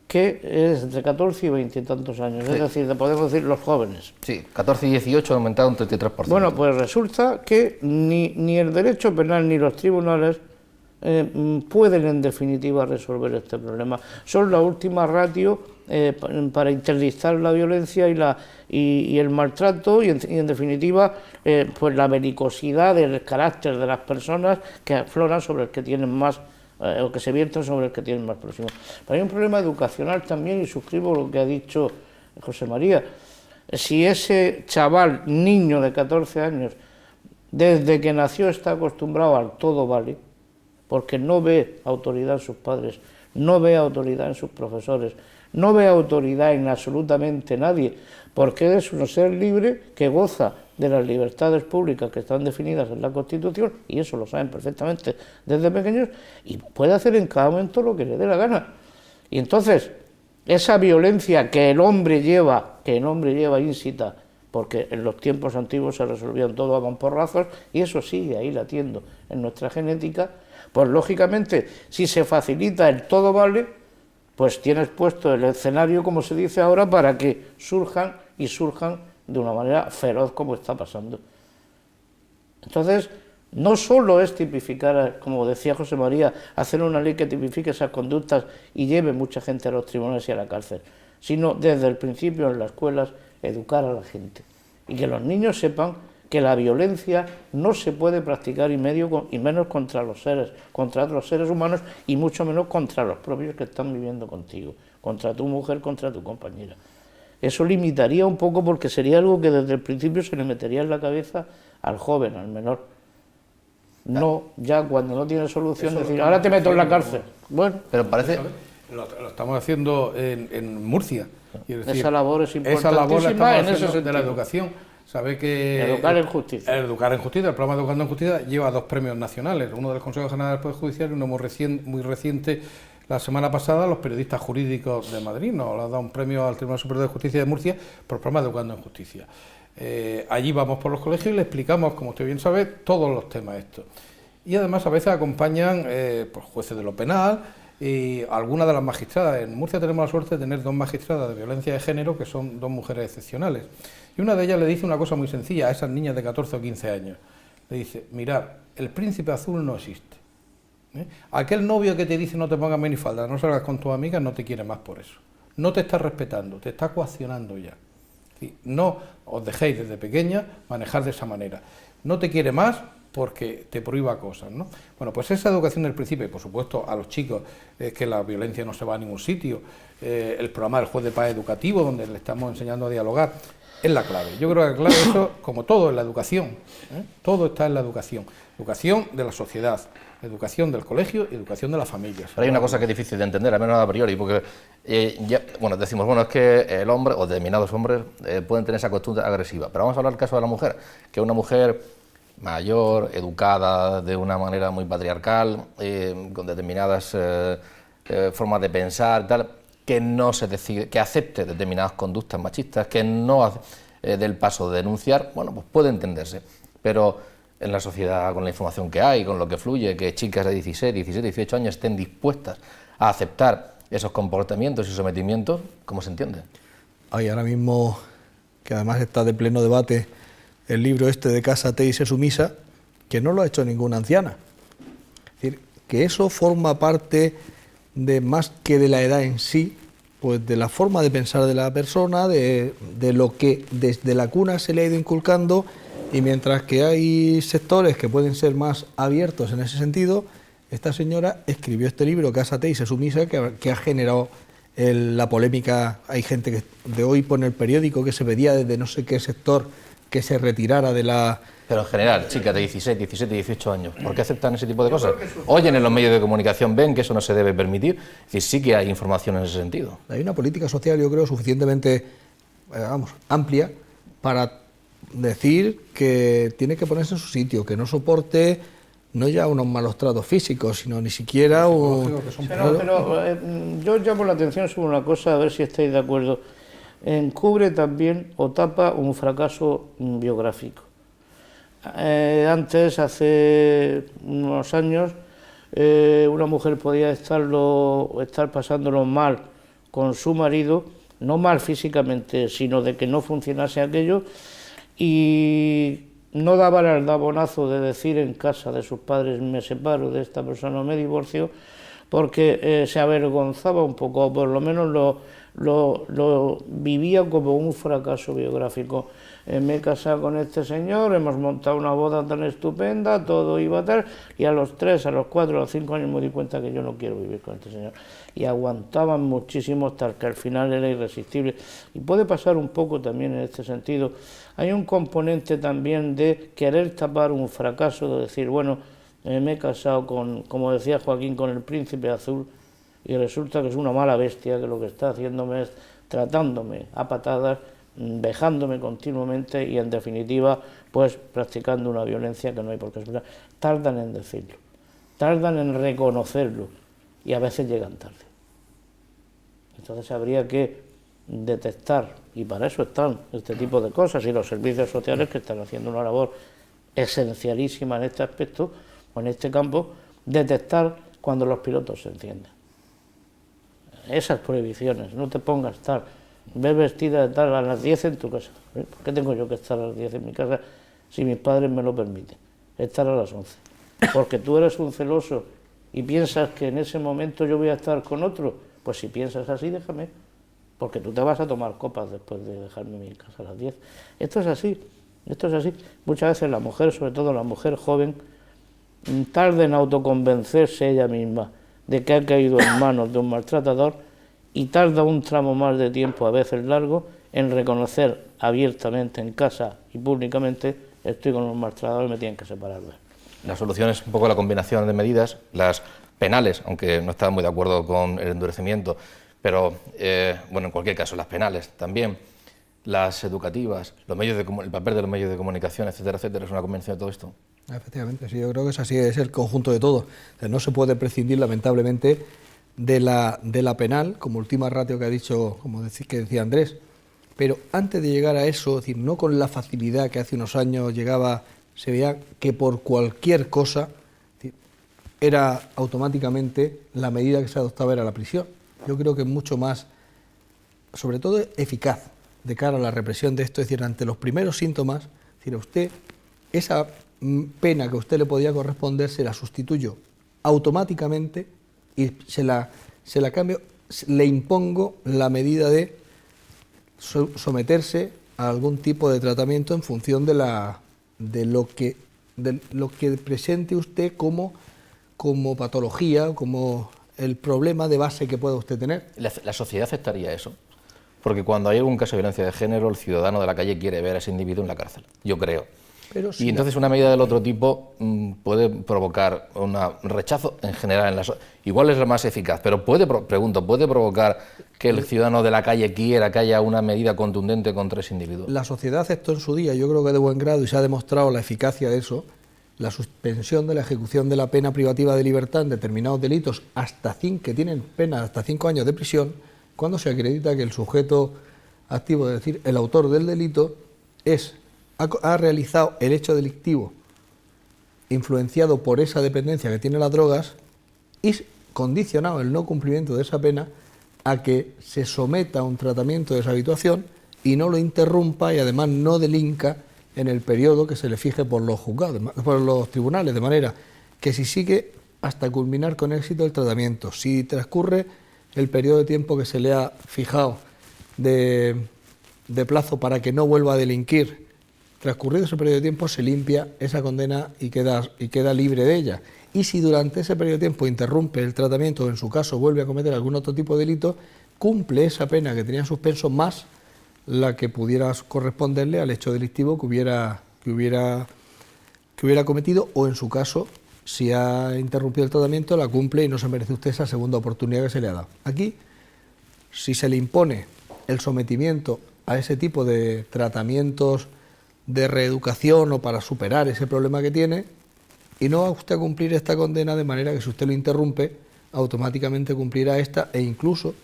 que es entre 14 y 20 y tantos años, sí. Es decir, podemos decir los jóvenes. Sí, 14 y 18 han aumentado un 33%. Bueno, pues resulta que ni el derecho penal ni los tribunales pueden en definitiva resolver este problema. Son la última ratio para interdictar la violencia y el maltrato y en definitiva pues la belicosidad del carácter de las personas que afloran sobre el que tienen más o que se vierten sobre el que tienen más próximo. Pero hay un problema educacional también y suscribo lo que ha dicho José María. Si ese chaval, niño de 14 años, desde que nació está acostumbrado al todo vale, porque no ve autoridad en sus padres, no ve autoridad en sus profesores, no ve autoridad en absolutamente nadie, porque es un ser libre que goza de las libertades públicas que están definidas en la Constitución, y eso lo saben perfectamente desde pequeños, y puede hacer en cada momento lo que le dé la gana. Y entonces, esa violencia que el hombre lleva incita, porque en los tiempos antiguos se resolvían todo a mamporrazos, y eso sigue ahí latiendo en nuestra genética, pues lógicamente, si se facilita el todo vale, pues tienes puesto el escenario, como se dice ahora, para que surjan de una manera feroz como está pasando. Entonces, no solo es tipificar, como decía José María, hacer una ley que tipifique esas conductas y lleve mucha gente a los tribunales y a la cárcel, sino desde el principio en las escuelas educar a la gente y que los niños sepan que la violencia no se puede practicar y menos contra otros seres humanos y mucho menos contra los propios que están viviendo contigo, contra tu mujer, contra tu compañera. Eso limitaría un poco porque sería algo que desde el principio se le metería en la cabeza al joven, al menor. No, ya cuando no tiene solución, decir, ahora te meto en la cárcel. Bueno, Pero parece... Lo estamos haciendo en Murcia. Quiero decir, esa labor es esa labor la importantísima estamos en ese haciendo de la sentido. educación. Sabe que Educar en justicia. Educar en Justicia, el programa Educando en Justicia lleva 2 premios nacionales, uno del Consejo General del Poder Judicial y uno muy reciente, la semana pasada, los periodistas jurídicos de Madrid nos ha dado un premio al Tribunal Superior de Justicia de Murcia por el programa Educando en Justicia. Allí vamos por los colegios y le explicamos, como usted bien sabe, todos los temas estos. Y además a veces acompañan pues, jueces de lo penal y algunas de las magistradas. En Murcia tenemos la suerte de tener 2 magistradas de violencia de género que son 2 mujeres excepcionales. Y una de ellas le dice una cosa muy sencilla a esas niñas de 14 o 15 años. Le dice, mirad, el príncipe azul no existe. Aquel novio que te dice no te pongas minifalda, no salgas con tus amigas, no te quiere más por eso. No te está respetando, te está coaccionando ya. No os dejéis desde pequeña manejar de esa manera. No te quiere más porque te prohíba cosas, ¿no? Bueno, pues esa educación del principio, y por supuesto a los chicos, que la violencia no se va a ningún sitio, el programa del juez de paz educativo, donde le estamos enseñando a dialogar, es la clave. Yo creo que la clave eso, como todo en la educación, todo está en la educación. Educación de la sociedad, educación del colegio y educación de las familias. Pero hay una cosa que es difícil de entender, al menos a priori, porque decimos, bueno, es que el hombre o determinados hombres pueden tener esa costumbre agresiva, pero vamos a hablar del caso de la mujer, que es una mujer mayor, educada de una manera muy patriarcal, con determinadas formas de pensar, tal, que no se decide, que acepte determinadas conductas machistas, que no dé el paso de denunciar, bueno, pues puede entenderse, pero en la sociedad, con la información que hay, con lo que fluye, que chicas de 16, 17, 18 años estén dispuestas a aceptar esos comportamientos y sometimientos, ¿cómo se entiende? Hay ahora mismo, que además está de pleno debate, el libro este de Cásate y sé sumisa, que no lo ha hecho ninguna anciana. Es decir, que eso forma parte de más que de la edad en sí, pues de la forma de pensar de la persona, de lo que desde la cuna se le ha ido inculcando, y mientras que hay sectores que pueden ser más abiertos en ese sentido, esta señora escribió este libro, Cásate y sé sumisa, que ha generado la polémica. Hay gente que de hoy pone el periódico que se pedía desde no sé qué sector que se retirara de la... Pero en general, chicas de 16, 17, 18 años, ¿por qué aceptan ese tipo de cosas? Oyen en los medios de comunicación, ven que eso no se debe permitir, es decir, sí que hay información en ese sentido. Hay una política social, yo creo, suficientemente amplia para decir que tiene que ponerse en su sitio, que no soporte no ya unos malos tratos físicos, sino ni siquiera un... Yo llamo la atención sobre una cosa, a ver si estáis de acuerdo. Encubre también o tapa un fracaso biográfico. Antes, hace unos años, una mujer podía estar pasándolo mal con su marido, no mal físicamente, sino de que no funcionase aquello, y no daba el aldabonazo de decir en casa de sus padres me separo de esta persona o me divorcio, porque se avergonzaba un poco, o por lo menos lo vivía como un fracaso biográfico. Me he casado con este señor, hemos montado una boda tan estupenda, todo iba tal, y a los 3, a los 4, a los 5 años me di cuenta que yo no quiero vivir con este señor. Y aguantaban muchísimo hasta que al final era irresistible. Y puede pasar un poco también en este sentido. Hay un componente también de querer tapar un fracaso, de decir, bueno, me he casado con, como decía Joaquín, con el príncipe azul, y resulta que es una mala bestia, que lo que está haciéndome es tratándome a patadas, vejándome continuamente y en definitiva pues practicando una violencia que no hay por qué explicar. Tardan en decirlo, tardan en reconocerlo y a veces llegan tarde. Entonces habría que detectar, y para eso están este tipo de cosas y los servicios sociales que están haciendo una labor esencialísima en este aspecto o en este campo, detectar cuando los pilotos se encienden. Esas prohibiciones, no te pongas tal, ves vestida de tal a las 10 en tu casa. ¿Por qué tengo yo que estar a las 10 en mi casa si mis padres me lo permiten? Estar a las 11. Porque tú eres un celoso y piensas que en ese momento yo voy a estar con otro. Pues si piensas así, déjame. Porque tú te vas a tomar copas después de dejarme en mi casa a las 10. Esto es así, esto es así. Muchas veces la mujer, sobre todo la mujer joven, tarda en autoconvencerse ella misma de que ha caído en manos de un maltratador y tarda un tramo más de tiempo, a veces largo, en reconocer abiertamente en casa y públicamente estoy con un maltratador y me tienen que separar. La solución es un poco la combinación de medidas, las penales, aunque no estaba muy de acuerdo con el endurecimiento, pero bueno, en cualquier caso, las penales también, las educativas, el papel de los medios de comunicación, etcétera, etcétera, es una combinación de todo esto. Efectivamente, sí, yo creo que es así, es el conjunto de todo. O sea, no se puede prescindir, lamentablemente, de la penal, como última ratio que ha dicho, que decía Andrés. Pero antes de llegar a eso, es decir, no con la facilidad que hace unos años llegaba, se veía que por cualquier cosa era automáticamente la medida que se adoptaba era la prisión. Yo creo que es mucho más, sobre todo, eficaz de cara a la represión de esto, es decir, ante los primeros síntomas, es decir, a usted, esa pena que a usted le podía corresponder se la sustituyo automáticamente y se la cambio, le impongo la medida de someterse a algún tipo de tratamiento en función de lo que presente usted como patología, como el problema de base que pueda usted tener. ¿La sociedad aceptaría eso? Porque cuando hay algún caso de violencia de género, el ciudadano de la calle quiere ver a ese individuo en la cárcel, yo creo. Pero y entonces una medida del otro tipo puede provocar un rechazo en general. Igual es la más eficaz, pero ¿puede provocar que el ciudadano de la calle quiera que haya una medida contundente contra ese individuo? La sociedad aceptó en su día, yo creo que de buen grado, y se ha demostrado la eficacia de eso, la suspensión de la ejecución de la pena privativa de libertad en determinados delitos que tienen pena hasta 5 años de prisión, cuando se acredita que el sujeto activo, es decir, el autor del delito, ha realizado el hecho delictivo influenciado por esa dependencia que tiene las drogas y condicionado el no cumplimiento de esa pena a que se someta a un tratamiento de esa habituación y no lo interrumpa y además no delinca en el periodo que se le fije por los juzgados, por los tribunales, de manera que si sigue hasta culminar con éxito el tratamiento, si transcurre el periodo de tiempo que se le ha fijado de plazo para que no vuelva a delinquir, transcurrido ese periodo de tiempo se limpia esa condena y queda libre de ella. Y si durante ese periodo de tiempo interrumpe el tratamiento o en su caso vuelve a cometer algún otro tipo de delito, cumple esa pena que tenía en suspenso más la que pudiera corresponderle al hecho delictivo que hubiera cometido, o en su caso, si ha interrumpido el tratamiento, la cumple y no se merece usted esa segunda oportunidad que se le ha dado. Aquí, si se le impone el sometimiento a ese tipo de tratamientos de reeducación o para superar ese problema que tiene, y no va usted a cumplir esta condena, de manera que si usted lo interrumpe, automáticamente cumplirá esta, e incluso,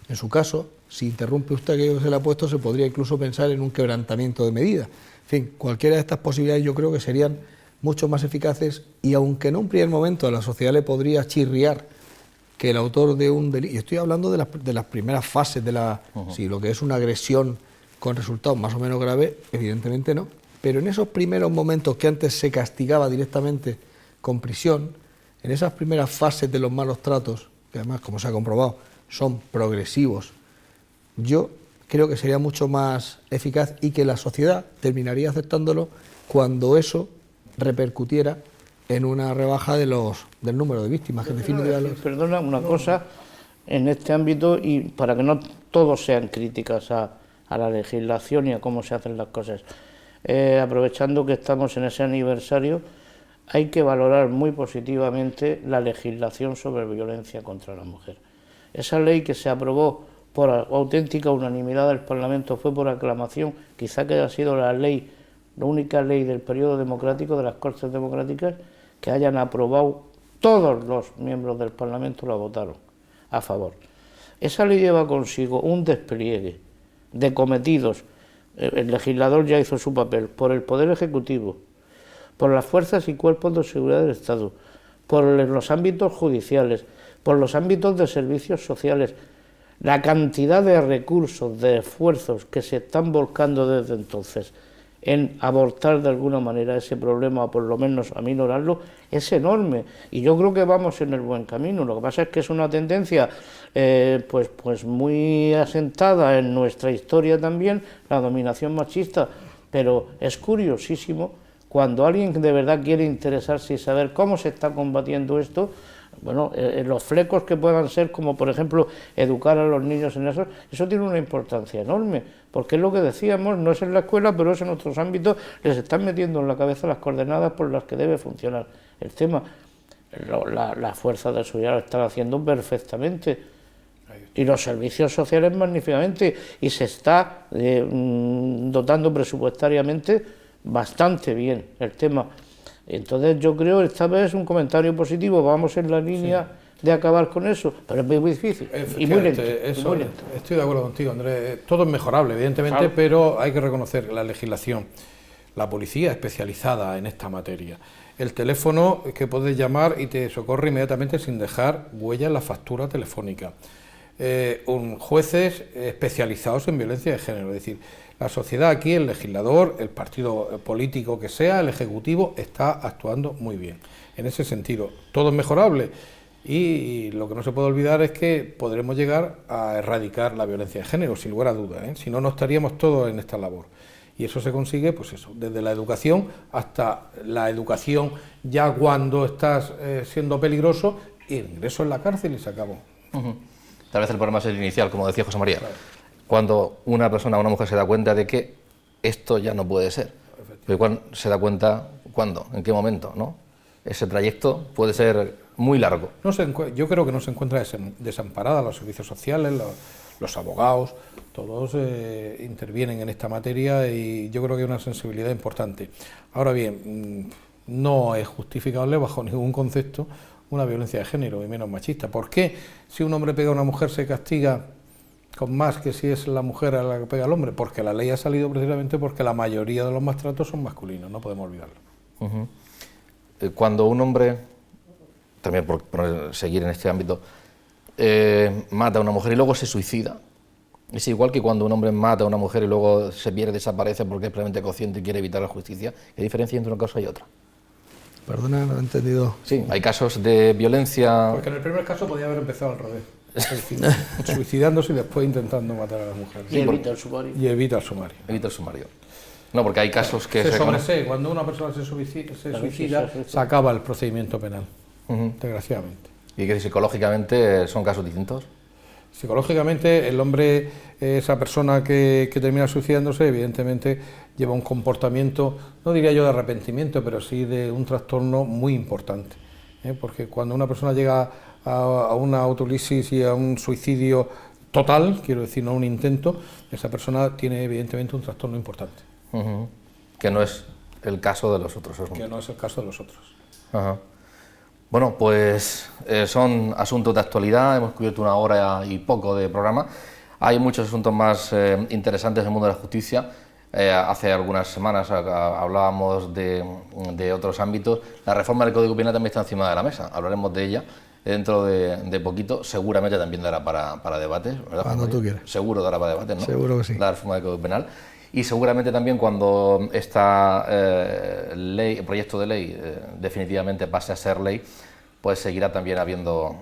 en su caso, si interrumpe usted aquello que se le ha puesto, se podría incluso pensar en un quebrantamiento de medida. En fin, cualquiera de estas posibilidades yo creo que serían mucho más eficaces, y aunque en un primer momento a la sociedad le podría chirriar que el autor de un delito, y estoy hablando de las primeras fases de si lo que es una agresión con resultados más o menos graves, evidentemente no, pero en esos primeros momentos que antes se castigaba directamente con prisión, en esas primeras fases de los malos tratos, que además, como se ha comprobado, son progresivos, yo creo que sería mucho más eficaz y que la sociedad terminaría aceptándolo cuando eso repercutiera en una rebaja del número de víctimas. Que Perdona una cosa en este ámbito, y para que no todos sean críticas a la legislación y a cómo se hacen las cosas. Aprovechando que estamos en ese aniversario, hay que valorar muy positivamente la legislación sobre violencia contra la mujer. Esa ley que se aprobó por auténtica unanimidad del Parlamento, fue por aclamación, quizá que haya sido la única ley del periodo democrático, de las Cortes Democráticas, que hayan aprobado, todos los miembros del Parlamento la votaron a favor. Esa ley lleva consigo un despliegue de cometidos, el legislador ya hizo su papel, por el Poder Ejecutivo, por las fuerzas y cuerpos de seguridad del Estado, por los ámbitos judiciales, por los ámbitos de servicios sociales, la cantidad de recursos, de esfuerzos que se están volcando desde entonces en abortar de alguna manera ese problema, o por lo menos aminorarlo, es enorme, y yo creo que vamos en el buen camino. Lo que pasa es que es una tendencia pues muy asentada en nuestra historia también, la dominación machista, pero es curiosísimo cuando alguien de verdad quiere interesarse y saber cómo se está combatiendo esto, Bueno, los flecos que puedan ser, como por ejemplo educar a los niños en eso tiene una importancia enorme, porque es lo que decíamos, no es en la escuela, pero es en otros ámbitos, les están metiendo en la cabeza las coordenadas por las que debe funcionar el tema. Las fuerzas de seguridad lo están haciendo perfectamente, y los servicios sociales magníficamente, y se está dotando presupuestariamente bastante bien el tema. Entonces yo creo esta vez un comentario positivo, vamos en la línea de acabar con eso, pero es muy difícil y muy lento. Estoy de acuerdo contigo, Andrés, todo es mejorable evidentemente, claro, pero hay que reconocer la legislación, la policía especializada en esta materia, el teléfono que puedes llamar y te socorre inmediatamente sin dejar huella en la factura telefónica, jueces especializados en violencia de género, es decir, la sociedad aquí, el legislador, el partido político que sea, el ejecutivo, está actuando muy bien. En ese sentido, todo es mejorable y lo que no se puede olvidar es que podremos llegar a erradicar la violencia de género, sin lugar a dudas, ¿eh? Si no, no estaríamos todos en esta labor. Y eso se consigue, pues eso, desde la educación hasta la educación ya cuando estás siendo peligroso, y el ingreso en la cárcel y se acabó. Tal vez el problema es el inicial, como decía José María. Claro. Cuando una persona, una mujer se da cuenta de que esto ya no puede ser. Pero ¿cuándo se da cuenta? ¿Cuándo? ¿En qué momento? ¿No? Ese trayecto puede ser muy largo. Yo creo que no se encuentra desamparada los servicios sociales, los abogados, todos intervienen en esta materia y yo creo que hay una sensibilidad importante. Ahora bien, no es justificable bajo ningún concepto una violencia de género y menos machista. ¿Por qué si un hombre pega a una mujer se castiga con más que si es la mujer a la que pega al hombre? Porque la ley ha salido precisamente porque la mayoría de los maltratos son masculinos, no podemos olvidarlo. Cuando un hombre, también por seguir en este ámbito, mata a una mujer y luego se suicida, es igual que cuando un hombre mata a una mujer y luego se pierde, desaparece porque es plenamente consciente y quiere evitar la justicia. ¿Qué diferencia entre una cosa y otra? Perdona, no he entendido. Sí, hay casos de violencia... Porque en el primer caso podía haber empezado al revés. Suicidándose y después intentando matar a la mujer. Y evita el sumario. Y evita el sumario. Evita el sumario. No, porque hay casos que se sobresee. Cuando una persona se suicida, se acaba el procedimiento penal, desgraciadamente. ¿Y que psicológicamente son casos distintos? Psicológicamente, el hombre, esa persona que termina suicidándose, evidentemente lleva un comportamiento, no diría yo de arrepentimiento, pero sí de un trastorno muy importante. Porque cuando una persona llega a una autolisis y a un suicidio total, quiero decir, no un intento, esa persona tiene evidentemente un trastorno importante. Que no es el caso de los otros. Que no es el caso de los otros. Bueno, pues son asuntos de actualidad, hemos cubierto 1 hora y poco de programa. Hay muchos asuntos más interesantes en el mundo de la justicia. Hace algunas semanas hablábamos de otros ámbitos. La reforma del Código Penal también está encima de la mesa, hablaremos de ella dentro de poquito. Seguramente también dará para debates, ¿verdad? Cuando tú quieras. Seguro dará para debates, ¿no? Seguro que sí. La reforma del Código Penal. Y seguramente también cuando esta proyecto de ley definitivamente pase a ser ley, pues seguirá también habiendo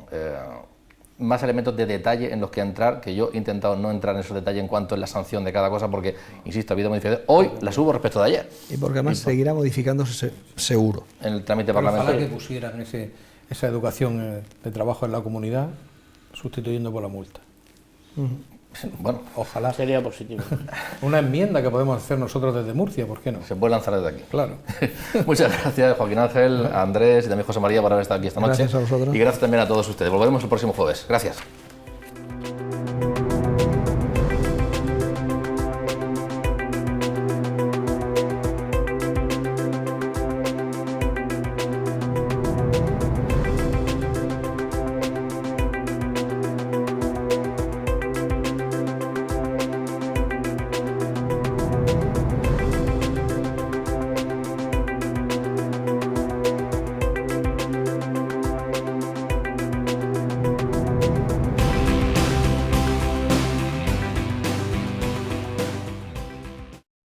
más elementos de detalle en los que entrar, que yo he intentado no entrar en esos detalles en cuanto a la sanción de cada cosa, porque, insisto, ha habido modificaciones. Hoy las hubo respecto de ayer. Y porque además seguirá modificándose seguro. En el trámite parlamentario. Ojalá que pusieran esa educación de trabajo en la comunidad, sustituyendo por la multa. Bueno, ojalá. Sería positivo. Una enmienda que podemos hacer nosotros desde Murcia, ¿por qué no? Se puede lanzar desde aquí. Claro. Muchas gracias, Joaquín Ángel, Andrés y también José María por haber estado aquí esta noche. Gracias a vosotros. Y gracias también a todos ustedes. Volveremos el próximo jueves. Gracias.